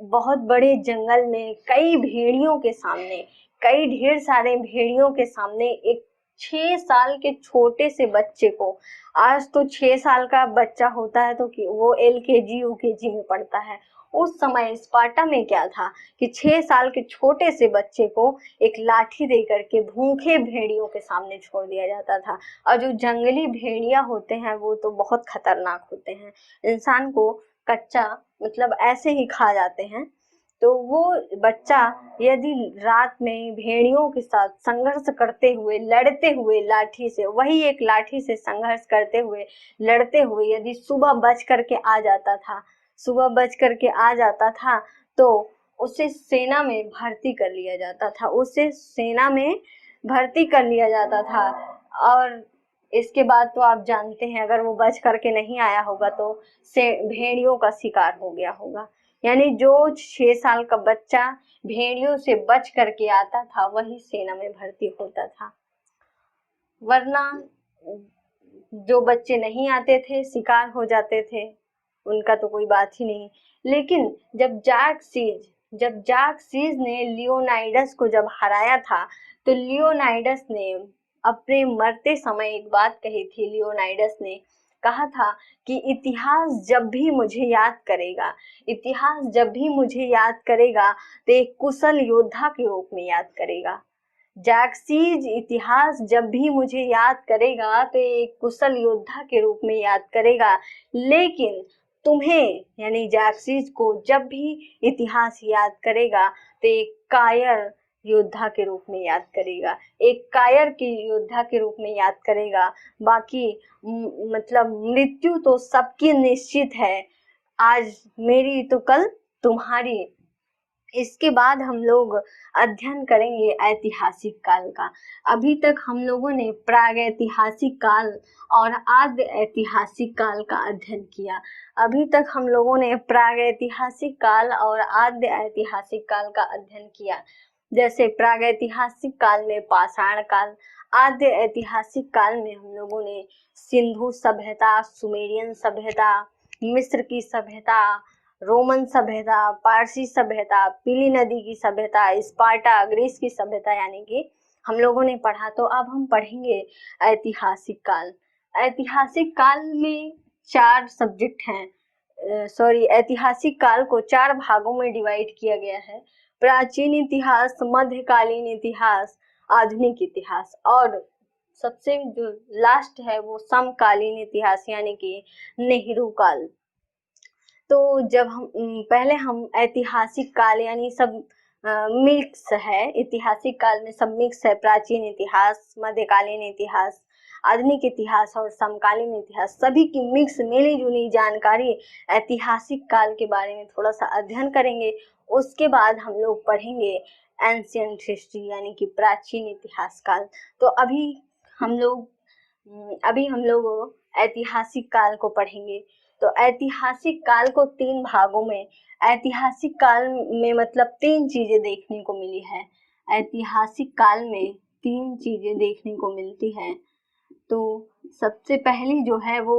बहुत बड़े जंगल में, कई भेड़ियों के सामने, कई ढेर सारे भेड़ियों के सामने एक 6 साल के छोटे से बच्चे को, आज तो 6 साल का बच्चा होता है तो कि वो LKG UKG में पढ़ता है, उस समय स्पार्टा में क्या था कि 6 साल के छोटे से बच्चे को एक लाठी दे करके भूखे भेड़ियों के सामने छोड़ दिया जाता था। और जो जंगली भेड़िया होते हैं वो तो बहुत खतरनाक होते हैं, इंसान को कच्चा मतलब ऐसे ही खा जाते हैं। तो वो बच्चा यदि रात में भेड़ियों के साथ संघर्ष करते हुए, लड़ते हुए, लाठी से, वही एक लाठी से संघर्ष करते हुए, लड़ते हुए यदि सुबह बच करके आ जाता था तो उसे सेना में भर्ती कर लिया जाता था। और इसके बाद तो आप जानते हैं, अगर वो बच करके नहीं आया होगा तो भेड़ियों का शिकार हो गया होगा। यानी जो 6 साल का बच्चा भेड़ियों से बच करके आता था, वही सेना में भर्ती होता था, वरना जो बच्चे नहीं आते थे शिकार हो जाते थे, उनका तो कोई बात ही नहीं। लेकिन जब जाकसीज ने लियोनाइडस को जब हराया था, तो लियोनाइडस ने अपने मरते समय एक बात कही थी। लियोनाइडस ने कहा था कि इतिहास जब भी मुझे याद करेगा तो एक कुशल योद्धा के रूप में याद करेगा। जैक्सीज इतिहास जब भी मुझे याद करेगा तो एक कुशल योद्धा के रूप में याद करेगा, लेकिन तुम्हें यानी जैक्सीज को जब भी इतिहास याद करेगा तो एक कायर योद्धा के रूप में याद करेगा, एक कायर की योद्धा के रूप में याद करेगा। बाकी मतलब मृत्यु तो सबकी निश्चित है, आज मेरी तो कल तुम्हारी। इसके बाद हम लोग अध्ययन करेंगे ऐतिहासिक काल का। अभी तक हम लोगों ने प्रागैतिहासिक काल और आद्य ऐतिहासिक काल का अध्ययन किया। अभी तक हम लोगों ने प्रागैतिहासिक काल और आद्य ऐतिहासिक काल का अध्ययन किया। जैसे प्रागैतिहासिक काल में पाषाण काल, आद्य ऐतिहासिक काल में हम लोगों ने सिंधु सभ्यता, सुमेरियन सभ्यता, मिस्र की सभ्यता, रोमन सभ्यता, पारसी सभ्यता, पीली नदी की सभ्यता, स्पार्टा, ग्रीस की सभ्यता यानी कि हम लोगों ने पढ़ा। तो अब हम पढ़ेंगे ऐतिहासिक काल। ऐतिहासिक काल में 4 सब्जेक्ट हैं, ऐतिहासिक काल को 4 भागों में डिवाइड किया गया है। प्राचीन इतिहास, मध्यकालीन इतिहास, आधुनिक इतिहास, और सबसे जो लास्ट है वो समकालीन इतिहास यानी कि नेहरू काल। तो जब हम ऐतिहासिक काल यानी सब मिक्स है, ऐतिहासिक काल में सब मिक्स है, प्राचीन इतिहास, मध्यकालीन इतिहास, आधुनिक इतिहास और समकालीन इतिहास, सभी की मिक्स मिली जुली जानकारी ऐतिहासिक काल के बारे में थोड़ा सा अध्ययन करेंगे। उसके बाद हम लोग पढ़ेंगे एंशिएंट हिस्ट्री यानी कि प्राचीन इतिहास काल। तो अभी हम लोग ऐतिहासिक काल को पढ़ेंगे। तो ऐतिहासिक काल को 3 भागों में, ऐतिहासिक काल में मतलब 3 चीजें देखने को मिली है। ऐतिहासिक काल में 3 चीजें देखने को मिलती हैं। तो सबसे पहली जो है वो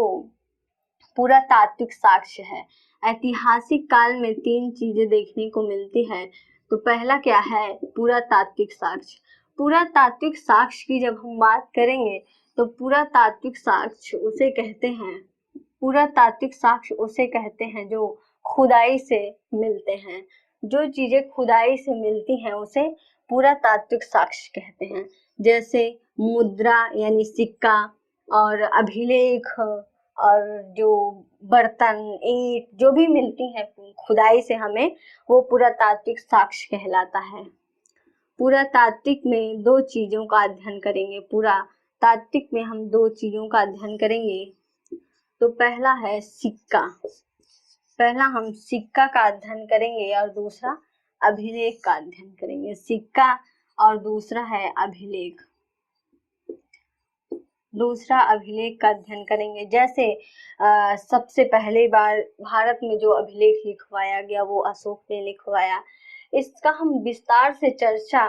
पुरातात्विक साक्ष्य है। ऐतिहासिक काल में 3 चीजें देखने को मिलती है। तो पहला क्या है? पुरातात्विक साक्ष्य। पुरातात्विक साक्ष्य की जब हम बात करेंगे तो पुरातात्विक साक्ष्य उसे कहते हैं, पुरातात्विक साक्ष्य उसे कहते हैं जो खुदाई से मिलते हैं। जो चीजें खुदाई से मिलती हैं उसे पुरातात्विक साक्ष्य कहते हैं। जैसे मुद्रा यानी सिक्का और अभिलेख और जो बर्तन, ईंट जो भी मिलती हैं खुदाई से हमें, वो पुरातात्विक साक्ष्य कहलाता है। पुरातात्विक में 2 चीजों का अध्ययन करेंगे। पुरातात्विक में हम 2 चीजों का अध्ययन करेंगे। तो पहला है सिक्का। पहला हम सिक्का का अध्ययन करेंगे और दूसरा अभिलेख का अध्ययन करेंगे। सिक्का और दूसरा है अभिलेख। दूसरा अभिलेख का अध्ययन करेंगे। जैसे सबसे पहले बार भारत में जो अभिलेख लिखवाया गया वो अशोक ने लिखवाया। इसका हम विस्तार से चर्चा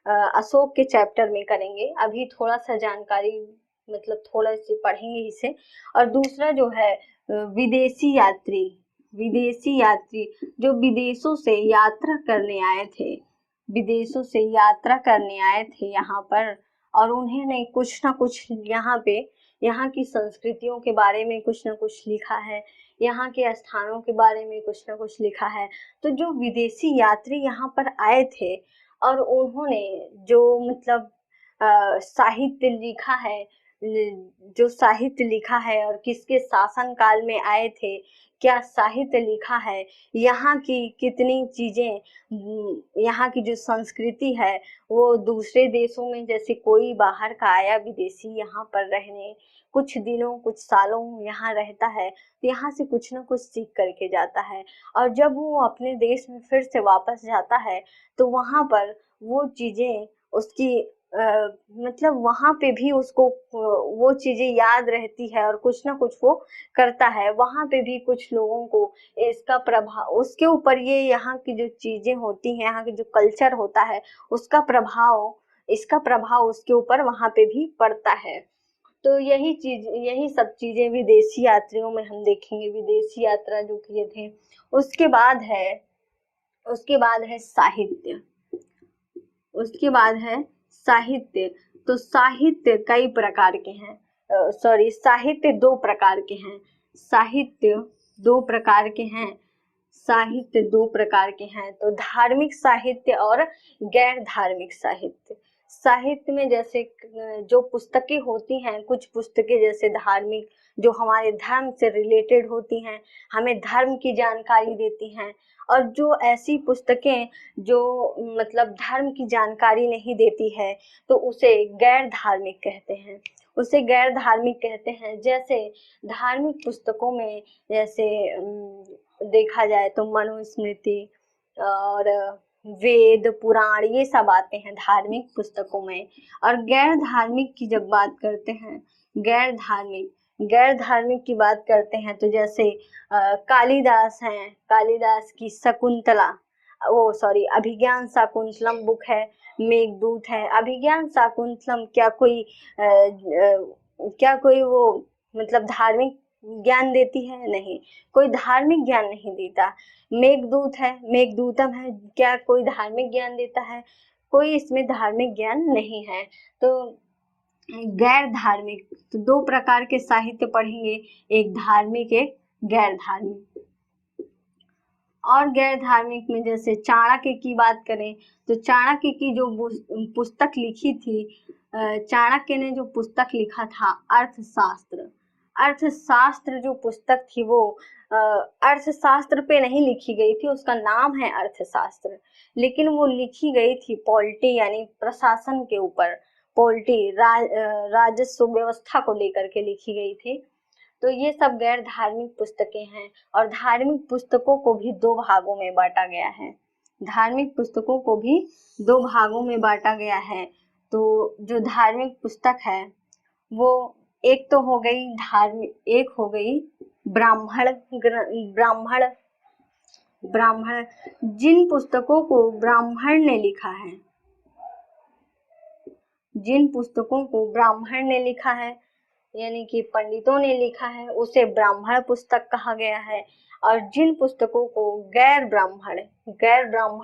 अशोक के चैप्टर में करेंगे। अभी थोड़ा सा जानकारी मतलब थोड़ा सी पढ़ेंगे इसे। और दूसरा जो है विदेशी यात्री। विदेशी यात्री जो विदेशों से यात्रा करने आए थे, विदेशों से यात्रा करने आए थे यहाँ पर, और उन्होंने कुछ ना कुछ यहाँ की संस्कृतियों के बारे में कुछ ना कुछ लिखा है, यहाँ के स्थानों के बारे में कुछ ना कुछ लिखा है। तो जो विदेशी यात्री यहाँ पर आए थे और उन्होंने जो मतलब साहित्य लिखा है, जो साहित्य लिखा है और किसके शासन काल में आए थे, क्या साहित्य लिखा है, यहाँ की कितनी चीजें, यहाँ की जो संस्कृति है वो दूसरे देशों में, जैसे कोई बाहर का आया विदेशी यहाँ पर रहने कुछ दिनों कुछ सालों यहाँ रहता है तो यहाँ से कुछ ना कुछ सीख करके जाता है, और जब वो अपने देश में फिर से वापस जाता है तो वहाँ पर वो चीजें उसकी मतलब वहाँ पे भी उसको वो चीजें याद रहती है और कुछ ना कुछ वो करता है। वहाँ पे भी कुछ लोगों को इसका प्रभाव, उसके ऊपर ये यहाँ की जो चीजें होती हैं, यहाँ की जो कल्चर होता है उसका प्रभाव, इसका प्रभाव उसके ऊपर वहाँ पे भी पड़ता है। तो यही सब चीजें विदेशी यात्रियों में हम देखेंगे, विदेशी यात्रा जो किए थे। उसके बाद है साहित्य। उसके बाद है साहित्य। तो साहित्य कई प्रकार के हैं, साहित्य 2 प्रकार के हैं। साहित्य 2 प्रकार के हैं। साहित्य 2 प्रकार के हैं। तो धार्मिक साहित्य और गैर धार्मिक साहित्य। साहित्य में जैसे जो पुस्तकें होती हैं, कुछ पुस्तकें जैसे धार्मिक जो हमारे धर्म से रिलेटेड होती हैं, हमें धर्म की जानकारी देती हैं, और जो ऐसी पुस्तकें जो मतलब धर्म की जानकारी नहीं देती है तो उसे गैर धार्मिक कहते हैं। उसे गैर धार्मिक कहते हैं। जैसे धार्मिक पुस्तकों में जैसे देखा जाए तो मनुस्मृति और वेद पुराण ये सब आते हैं धार्मिक पुस्तकों में। और गैर धार्मिक की जब बात करते हैं, गैर धार्मिक की बात करते हैं तो जैसे कालिदास हैं, कालिदास की शकुंतला, अभिज्ञान शाकुंतलम बुक है, मेघदूत है। अभिज्ञान शाकुंतलम क्या कोई वो मतलब धार्मिक ज्ञान देती है? नहीं, कोई धार्मिक ज्ञान नहीं देता। मेघदूत है, मेघदूतम है, क्या कोई धार्मिक ज्ञान देता है? कोई इसमें धार्मिक ज्ञान नहीं है। तो गैर धार्मिक, तो 2 प्रकार के साहित्य पढ़ेंगे, एक धार्मिक एक गैर धार्मिक। और गैर धार्मिक में जैसे चाणक्य की बात करें तो चाणक्य की जो पुस्तक लिखी थी, चाणक्य ने जो पुस्तक लिखा था अर्थशास्त्र, अर्थशास्त्र जो पुस्तक थी वो अर्थशास्त्र पे नहीं लिखी गई थी, उसका नाम है अर्थशास्त्र, लेकिन वो लिखी गई थी पॉलिटी यानी प्रशासन के ऊपर, पॉलिटी राजस्व व्यवस्था को लेकर के लिखी गई थी। तो ये सब गैर धार्मिक पुस्तकें हैं। और धार्मिक पुस्तकों को भी 2 भागों में बांटा गया है। धार्मिक पुस्तकों को भी 2 भागों में बांटा गया है। तो जो धार्मिक पुस्तक है वो एक तो हो गई धार्मिक, एक हो गई ब्राह्मण। ब्राह्मण जिन पुस्तकों को ब्राह्मण ने लिखा है, जिन पुस्तकों को ब्राह्मण ने लिखा है यानी कि पंडितों ने लिखा है उसे ब्राह्मण पुस्तक कहा गया है। और जिन पुस्तकों को गैर ब्राह्मण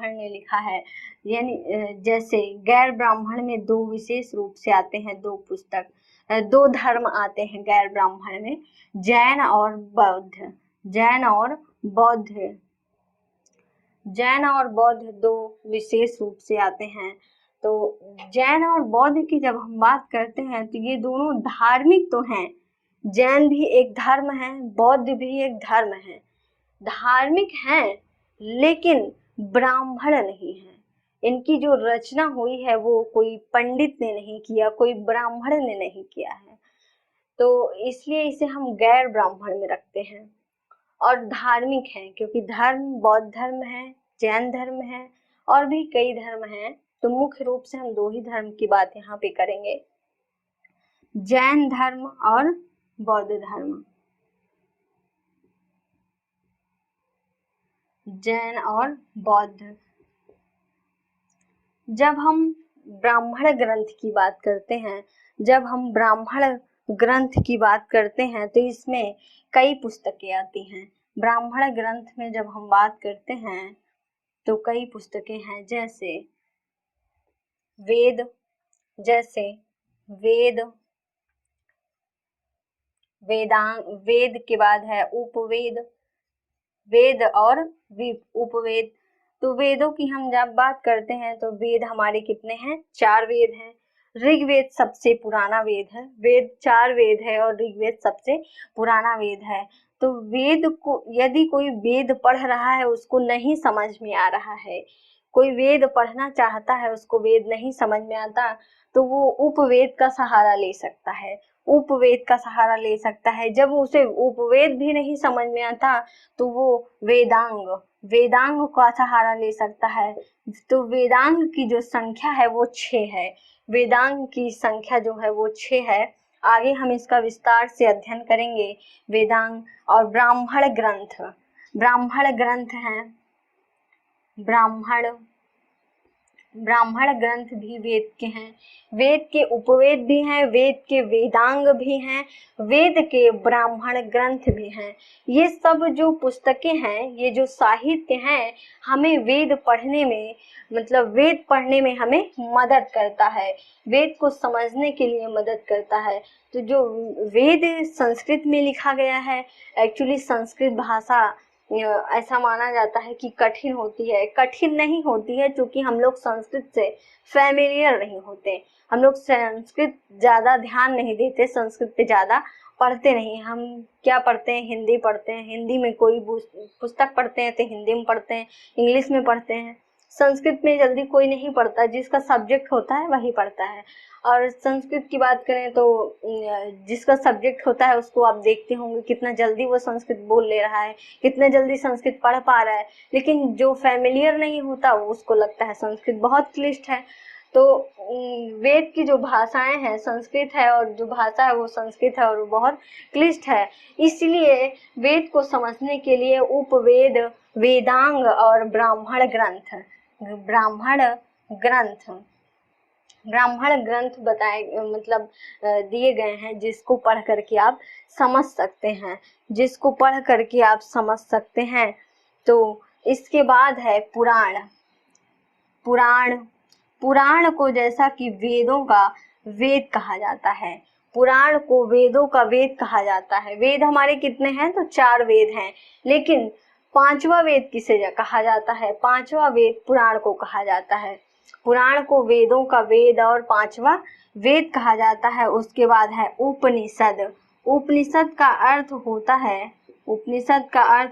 ने लिखा है, यानी जैसे गैर ब्राह्मण में दो विशेष रूप से आते हैं, दो पुस्तक, दो धर्म आते हैं गैर ब्राह्मण में, जैन और बौद्ध। जैन और बौद्ध दो विशेष रूप से आते हैं। तो जैन और बौद्ध की जब हम बात करते हैं तो ये दोनों धार्मिक तो हैं, जैन भी एक धर्म है, बौद्ध भी एक धर्म है, धार्मिक हैं लेकिन ब्राह्मण नहीं है। इनकी जो रचना हुई है वो कोई पंडित ने नहीं किया, कोई ब्राह्मण ने नहीं किया है, तो इसलिए इसे हम गैर ब्राह्मण में रखते हैं। और धार्मिक है क्योंकि धर्म बौद्ध धर्म है, जैन धर्म है और भी कई धर्म हैं, तो मुख्य रूप से हम दो ही धर्म की बात यहाँ पे करेंगे, जैन धर्म और बौद्ध धर्म। जैन और बौद्ध। जब हम ब्राह्मण ग्रंथ की बात करते हैं तो इसमें कई पुस्तकें आती हैं। ब्राह्मण ग्रंथ में जब हम बात करते हैं तो कई पुस्तकें हैं, जैसे वेद के बाद है उपवेद, वेद और उपवेद। तो वेदों की हम जब बात करते हैं तो वेद हमारे कितने हैं? 4 वेद हैं। ऋग्वेद सबसे पुराना वेद है, वेद 4 वेद है और ऋग्वेद सबसे पुराना वेद है। तो वेद को यदि कोई वेद पढ़ रहा है उसको नहीं समझ में आ रहा है, कोई वेद पढ़ना चाहता है उसको वेद नहीं समझ में आता, तो वो उपवेद का सहारा ले सकता है, जब उसे उपवेद भी नहीं समझ में आता तो वो वेदांग का सहारा ले सकता है। तो वेदांग की जो संख्या है वो 6 है, वेदांग की संख्या जो है वो 6 है। आगे हम इसका विस्तार से अध्ययन करेंगे वेदांग। और ब्राह्मण ग्रंथ हैं, ब्राह्मण ग्रंथ भी वेद के हैं, वेद के उपवेद भी हैं, वेद के वेदांग भी हैं, वेद के ब्राह्मण ग्रंथ भी हैं। ये सब जो पुस्तकें हैं, ये जो साहित्य हैं, हमें वेद पढ़ने में हमें मदद करता है, वेद को समझने के लिए मदद करता है। तो जो वेद संस्कृत में लिखा गया है, एक्चुअली संस्कृत भाषा ऐसा माना जाता है कि कठिन नहीं होती है, क्योंकि हम लोग संस्कृत से फैमिलियर नहीं होते, हम लोग संस्कृत ज़्यादा ध्यान नहीं देते, संस्कृत पे ज़्यादा पढ़ते नहीं। हम क्या पढ़ते हैं? हिंदी पढ़ते हैं, हिंदी में कोई पुस्तक पढ़ते हैं तो हिंदी में पढ़ते हैं, इंग्लिश में पढ़ते हैं। संस्कृत में जल्दी कोई नहीं पढ़ता, जिसका सब्जेक्ट होता है वही पढ़ता है। और संस्कृत की बात करें तो जिसका सब्जेक्ट होता है उसको आप देखते होंगे कितना जल्दी वो संस्कृत बोल ले रहा है, कितना जल्दी संस्कृत पढ़ पा रहा है। लेकिन जो फैमिलियर नहीं होता उसको लगता है संस्कृत बहुत क्लिष्ट है। तो वेद की जो भाषाएं हैं संस्कृत है, और जो भाषा है वो संस्कृत है और वो बहुत क्लिष्ट है। इसलिए वेद को समझने के लिए उपवेद, वेदांग और ब्राह्मण ग्रंथ बताए दिए गए हैं, जिसको पढ़ करके आप समझ सकते हैं, तो इसके बाद है पुराण को जैसा कि वेदों का वेद कहा जाता है, पुराण को वेदों का वेद कहा जाता है। वेद हमारे कितने हैं? तो 4 वेद हैं, लेकिन 5वां वेद किसे कहा जाता है? 5वां वेद पुराण को कहा जाता है। पुराण को वेदों का वेद और 5वां वेद कहा जाता है। उसके बाद है उपनिषद। उपनिषद का अर्थ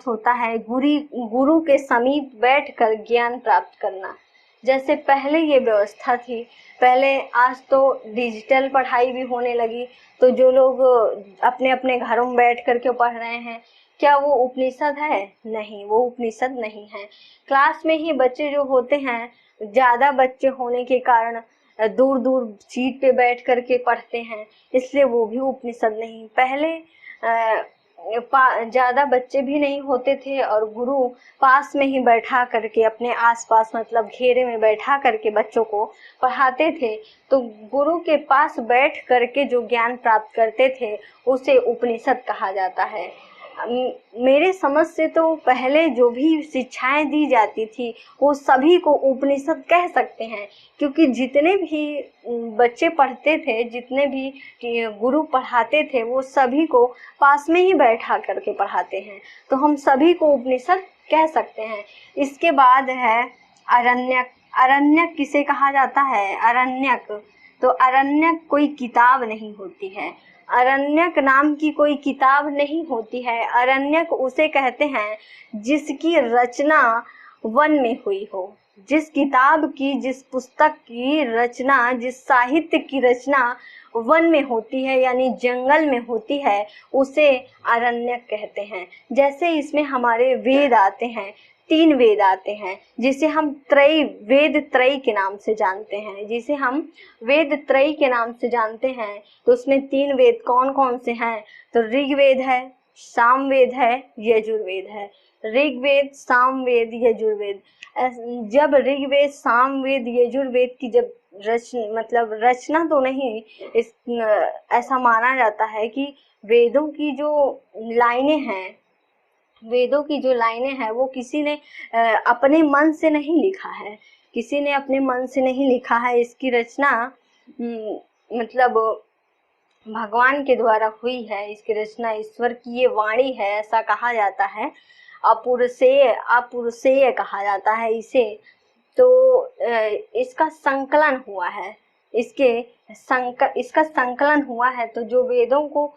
होता है गुरु के समीप बैठकर ज्ञान प्राप्त करना। जैसे पहले ये व्यवस्था थी, आज तो डिजिटल पढ़ाई भी होने लगी, तो जो लोग अपने अपने घरों में बैठ करके पढ़ रहे हैं, क्या वो उपनिषद है? नहीं, वो उपनिषद नहीं है। क्लास में ही बच्चे जो होते हैं, ज़्यादा बच्चे होने के कारण दूर दूर सीट पे बैठ करके पढ़ते हैं, इसलिए वो भी उपनिषद नहीं। पहले ज़्यादा बच्चे भी नहीं होते थे और गुरु पास में ही बैठा करके अपने आसपास मतलब घेरे में बैठा करके बच्चों को पढ़ाते थे। तो गुरु के पास बैठ करके जो ज्ञान प्राप्त करते थे उसे उपनिषद कहा जाता है। मेरे समझ से तो पहले जो भी शिक्षाएं दी जाती थी वो सभी को उपनिषद कह सकते हैं, क्योंकि जितने भी बच्चे पढ़ते थे, जितने भी गुरु पढ़ाते थे, वो सभी को पास में ही बैठा करके पढ़ाते हैं, तो हम सभी को उपनिषद कह सकते हैं। इसके बाद है अरण्यक। अरण्यक किसे कहा जाता है? अरण्यक, तो अरण्यक कोई किताब नहीं होती है। अरण्यक नाम की कोई किताब नहीं होती है। अरण्यक उसे कहते हैं जिसकी रचना वन में हुई हो। जिस किताब की, जिस पुस्तक की रचना, जिस साहित्य की रचना वन में होती है यानी जंगल में होती है, उसे अरण्यक कहते हैं। जैसे इसमें हमारे वेद आते हैं, 3 वेद आते हैं, जिसे हम वेद त्रयी के नाम से जानते हैं। जिसे हम वेद त्रयी के नाम से जानते हैं, तो उसमें 3 वेद कौन कौन से हैं? तो ऋग्वेद है, सामवेद है, यजुर्वेद है। ऋग्वेद, सामवेद, यजुर्वेद। जब ऋग्वेद, सामवेद, यजुर्वेद की जब रचना तो नहीं, इस ऐसा माना जाता है कि वेदों की जो लाइनें हैं, वेदों की जो लाइनें हैं वो किसी ने अपने मन से नहीं लिखा है, किसी ने अपने मन से नहीं लिखा है। इसकी रचना मतलब भगवान के द्वारा हुई है। इसकी रचना ईश्वर की ये वाणी है, ऐसा कहा जाता है। अपुरुषेय कहा जाता है इसे। तो इसका संकलन हुआ है, इसका संकलन हुआ है। तो जो वेदों को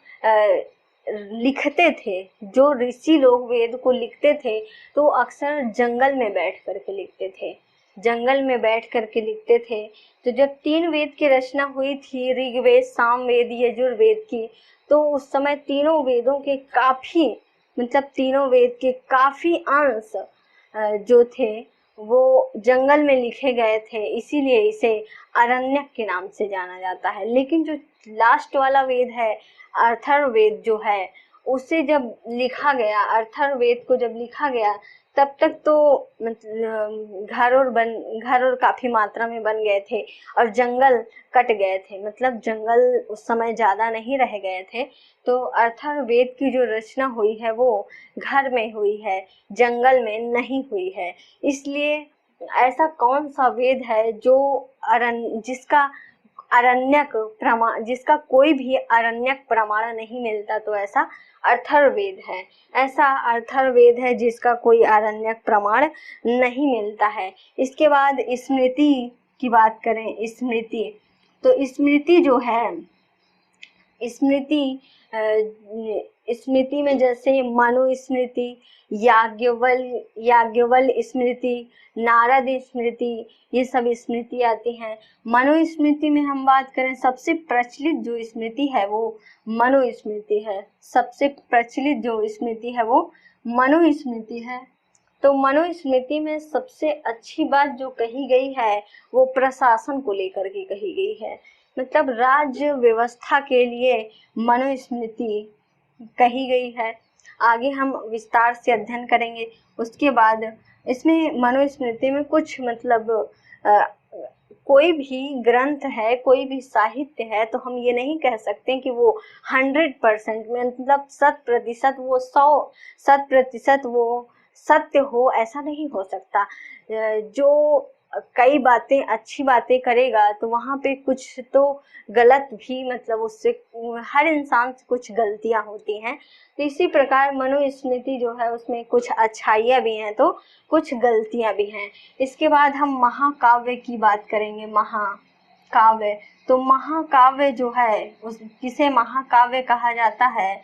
लिखते थे, जो ऋषि लोग वेद को लिखते थे, तो अक्सर जंगल में बैठ करके लिखते थे, जंगल में बैठ करके लिखते थे। तो जब 3 वेद की रचना हुई थी, ऋग्वेद, सामवेद, यजुर्वेद की, तो उस समय तीनों वेदों के काफी अंश जो थे वो जंगल में लिखे गए थे, इसीलिए इसे अरण्यक के नाम से जाना जाता है। लेकिन जो लास्ट वाला वेद है, अथर्ववेद जो है, उसे जब लिखा गया, अथर्ववेद को जब लिखा गया, तब तक तो घर और काफी मात्रा में बन गए थे और जंगल कट गए थे, मतलब जंगल उस समय ज्यादा नहीं रह गए थे। तो अथर्ववेद की जो रचना हुई है वो घर में हुई है, जंगल में नहीं हुई है। इसलिए ऐसा कौन सा वेद है जिसका कोई भी अरण्यक प्रमाण नहीं मिलता? तो ऐसा अथर्ववेद है। ऐसा अथर्ववेद है जिसका कोई अरण्यक प्रमाण नहीं मिलता है। इसके बाद स्मृति की बात करें, स्मृति, तो स्मृति जो है, स्मृति में जैसे मनुस्मृति, याज्ञवल स्मृति, नारद स्मृति, ये सब स्मृति आती हैं। मनुस्मृति में हम बात करें, सबसे प्रचलित जो स्मृति है वो मनुस्मृति है। सबसे प्रचलित जो स्मृति है वो मनुस्मृति है। तो मनुस्मृति में सबसे अच्छी बात जो कही गई है वो प्रशासन को लेकर के कही गई है, मतलब राज्य व्यवस्था के लिए मनुस्मृति कही गई है। आगे हम विस्तार से अध्ययन करेंगे। उसके बाद इसमें मनुस्मृति में कुछ कोई भी ग्रंथ है, कोई भी साहित्य है, तो हम ये नहीं कह सकते कि वो 100% मतलब 100% वो 100% वो सत्य हो, ऐसा नहीं हो सकता। जो कई बातें अच्छी बातें करेगा तो वहाँ पे कुछ तो गलत भी, मतलब उससे हर इंसान से कुछ गलतियाँ होती हैं। तो इसी प्रकार मनुस्मृति जो है उसमें कुछ अच्छाइयाँ भी हैं तो कुछ गलतियाँ भी हैं। इसके बाद हम महाकाव्य की बात करेंगे। महाकाव्य, तो महाकाव्य जो है किसे महाकाव्य कहा जाता है?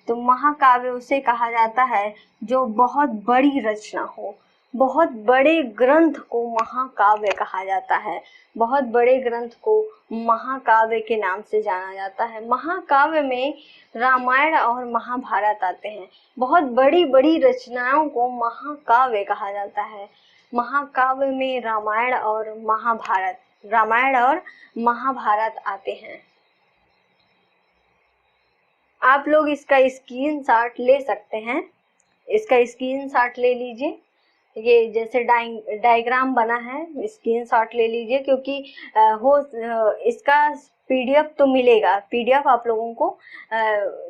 तो महाकाव्य उसे कहा जाता है जो बहुत बड़ी रचना हो, बहुत बड़े ग्रंथ को महाकाव्य कहा जाता है। बहुत बड़े ग्रंथ को महाकाव्य के नाम से जाना जाता है। महाकाव्य में रामायण और महाभारत आते हैं। बहुत बड़ी बड़ी रचनाओं को महाकाव्य कहा जाता है। महाकाव्य में रामायण और महाभारत आते हैं। आप लोग इसका स्क्रीनशॉट ले सकते हैं, इसका स्क्रीनशॉट ले लीजिए। ये जैसे डायग्राम बना है, स्क्रीनशॉट ले लीजिए, क्योंकि इसका पीडीएफ तो मिलेगा, पीडीएफ आप लोगों को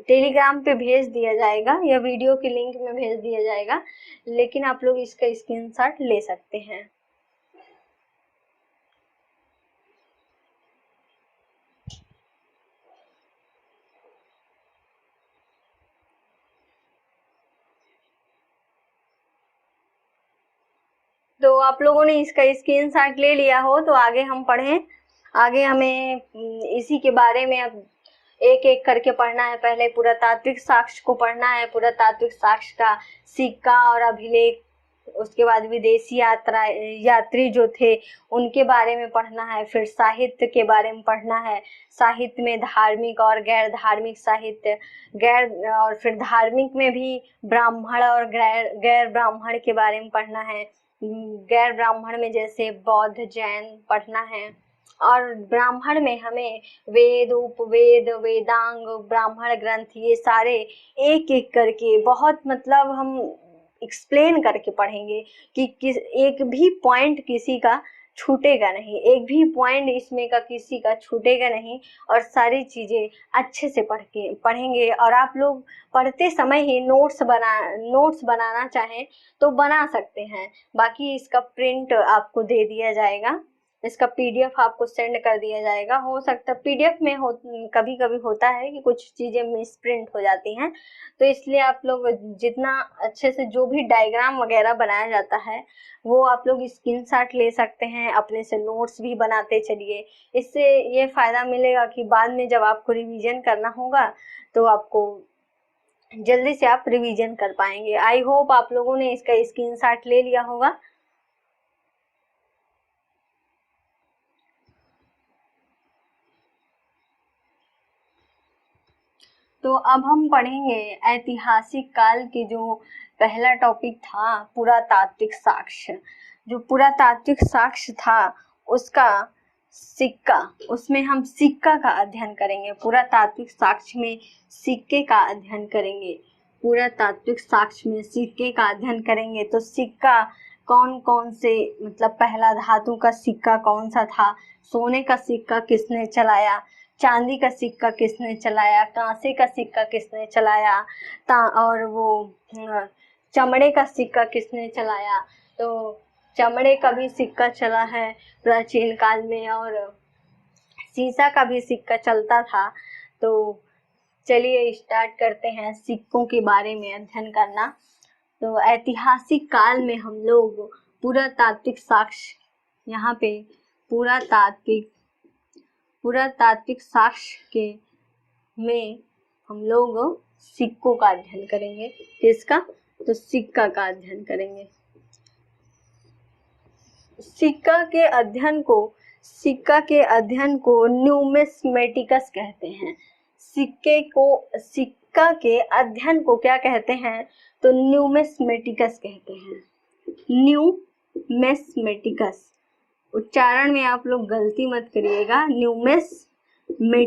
टेलीग्राम पे भेज दिया जाएगा या वीडियो के लिंक में भेज दिया जाएगा, लेकिन आप लोग इसका स्क्रीनशॉट ले सकते हैं। तो आप लोगों ने इसका स्क्रीनशॉट ले लिया हो तो आगे हम पढ़ें। आगे हमें इसी के बारे में अब एक एक करके पढ़ना है। पहले पुरातात्विक साक्ष्य को पढ़ना है, पुरातात्विक साक्ष्य का सिक्का और अभिलेख, उसके बाद विदेशी यात्री जो थे उनके बारे में पढ़ना है। फिर साहित्य के बारे में पढ़ना है, साहित्य में धार्मिक और गैर धार्मिक साहित्य, और फिर धार्मिक में भी ब्राह्मण और गैर ब्राह्मण के बारे में पढ़ना है। गैर ब्राह्मण में जैसे बौद्ध जैन पढ़ना है, और ब्राह्मण में हमें वेद उपवेद वेदांग ब्राह्मण ग्रंथ ये सारे एक एक करके बहुत मतलब हम एक्सप्लेन करके पढ़ेंगे कि एक भी पॉइंट किसी का छूटेगा नहीं, एक भी पॉइंट इसमें का किसी का छूटेगा नहीं, और सारी चीज़ें अच्छे से पढ़ेंगे। और आप लोग पढ़ते समय ही नोट्स बनाना चाहें तो बना सकते हैं, बाकी इसका प्रिंट आपको दे दिया जाएगा, इसका पीडीएफ आपको सेंड कर दिया जाएगा। हो सकता है पीडीएफ में कभी कभी होता है कि कुछ चीज़ें मिस प्रिंट हो जाती हैं, तो इसलिए आप लोग जितना अच्छे से जो भी डायग्राम वगैरह बनाया जाता है वो आप लोग स्क्रीनशॉट ले सकते हैं, अपने से नोट्स भी बनाते चलिए। इससे ये फ़ायदा मिलेगा कि बाद में जब आपको रिवीजन करना होगा तो आपको जल्दी से आप रिवीजन कर पाएंगे। आई होप आप लोगों ने इसका स्क्रीनशॉट ले लिया होगा। तो अब हम पढ़ेंगे ऐतिहासिक काल के जो पहला टॉपिक था पुरातात्विक साक्ष्य। जो पुरातात्विक साक्ष्य था उसका सिक्का, उसमें हम सिक्का का अध्ययन करेंगे। पुरातात्विक साक्ष्य में सिक्के का अध्ययन करेंगे, पुरातात्विक साक्ष्य में सिक्के का अध्ययन करेंगे। तो सिक्का कौन कौन से, मतलब पहला धातु का सिक्का कौन सा था, सोने का सिक्का किसने चलाया, चांदी का सिक्का किसने चलाया, कांसे का सिक्का किसने चलाया, और वो चमड़े का सिक्का किसने चलाया। तो चमड़े का भी सिक्का चला है प्राचीन काल में, और सीसा का भी सिक्का चलता था। तो चलिए स्टार्ट करते हैं सिक्कों के बारे में अध्ययन करना। तो ऐतिहासिक काल में हम लोग पुरातात्विक साक्ष्य, यहाँ पे पुरातात्विक साक्ष्य के में हम लोग सिक्कों का अध्ययन करेंगे। किसका? तो सिक्का का अध्ययन करेंगे। सिक्का के अध्ययन को न्यूमिस्मेटिक्स कहते हैं। सिक्का के अध्ययन को क्या कहते हैं? तो न्यूमिस्मेटिक्स कहते हैं। न्यूमिस्मेटिक्स, उच्चारण में आप लोग गलती मत करिएगा, न्यूमिस्मेटिक्स।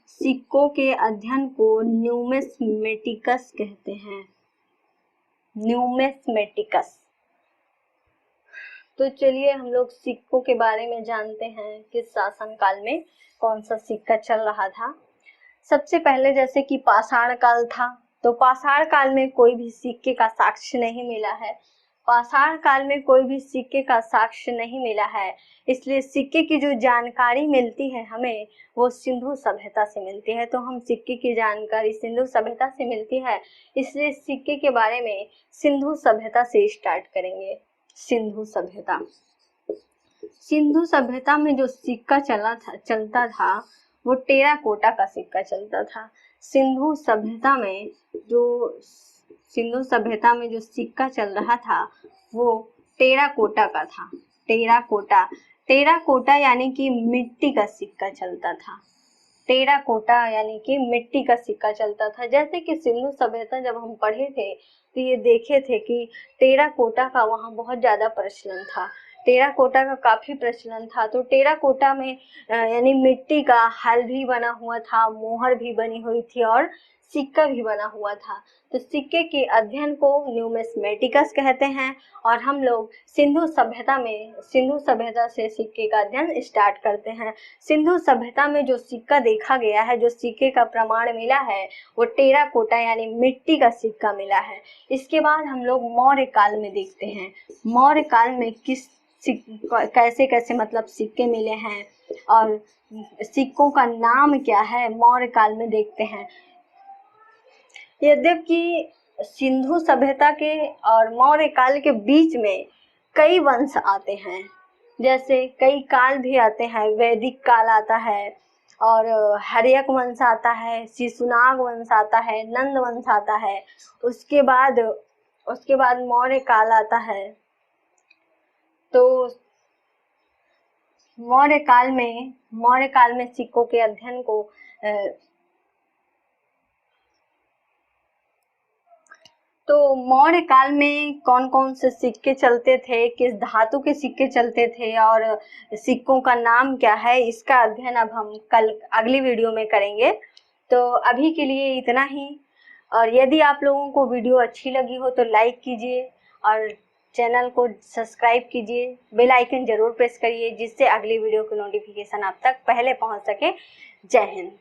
सिक्कों के अध्ययन को न्यूमिस्मेटिक्स कहते हैं, न्यूमिस्मेटिक्स। तो चलिए हम लोग सिक्कों के बारे में जानते हैं, किस शासन काल में कौन सा सिक्का चल रहा था। सबसे पहले जैसे कि पाषाण काल था, तो पाषाण काल में कोई भी सिक्के का साक्ष्य नहीं मिला है। पाषाण काल में कोई भी सिक्के का साक्ष्य नहीं मिला है, इसलिए सिक्के की जो जानकारी मिलती है हमें वो सिंधु सभ्यता से मिलती है। तो हम सिक्के की जानकारी सिंधु सभ्यता से मिलती है, इसलिए सिक्के के बारे में सिंधु सभ्यता से स्टार्ट करेंगे। सिंधु सभ्यता में जो सिक्का चलता था वो टेराकोटा का सिक्का चलता था। सिंधु सभ्यता में जो सिक्का चल रहा था वो टेराकोटा का था। टेराकोटा यानी कि मिट्टी का सिक्का चलता था। टेराकोटा यानी कि मिट्टी का सिक्का चलता था। जैसे कि सिंधु सभ्यता जब हम पढ़े थे तो ये देखे थे कि टेराकोटा का वहाँ बहुत ज़्यादा प्रचलन था। टेराकोटा का काफ़ी प्रचलन था। तो टेराकोटा में यानी मिट्टी का हल भी बना हुआ था, मोहर भी बनी हुई थी और सिक्का भी बना हुआ था। तो सिक्के के अध्ययन को न्यूमिस्मेटिक्स कहते हैं और हम लोग सिंधु सभ्यता से सिक्के का अध्ययन स्टार्ट करते हैं। सिंधु सभ्यता में जो सिक्का देखा गया है, जो सिक्के का प्रमाण मिला है, वो टेराकोटा यानी मिट्टी का सिक्का मिला है। इसके बाद हम लोग मौर्य काल में देखते हैं। मौर्य काल में कैसे कैसे मतलब सिक्के मिले हैं और सिक्कों का नाम क्या है, मौर्य काल में देखते हैं। यद्यपि सिंधु सभ्यता के और मौर्य काल के बीच में कई वंश आते हैं, जैसे कई काल भी आते हैं। वैदिक काल आता है और हर्यक वंश आता है, शिशुनाग वंश आता है, नंद वंश आता है। उसके बाद मौर्य काल आता है। तो मौर्य काल में सिक्कों के अध्ययन को तो मौर्य काल में कौन कौन से सिक्के चलते थे, किस धातु के सिक्के चलते थे और सिक्कों का नाम क्या है, इसका अध्ययन अब हम कल अगली वीडियो में करेंगे। तो अभी के लिए इतना ही। और यदि आप लोगों को वीडियो अच्छी लगी हो तो लाइक कीजिए और चैनल को सब्सक्राइब कीजिए, बेल आइकन जरूर प्रेस करिए जिससे अगली वीडियो की नोटिफिकेशन आप तक पहले पहुंच सके। जय हिंद।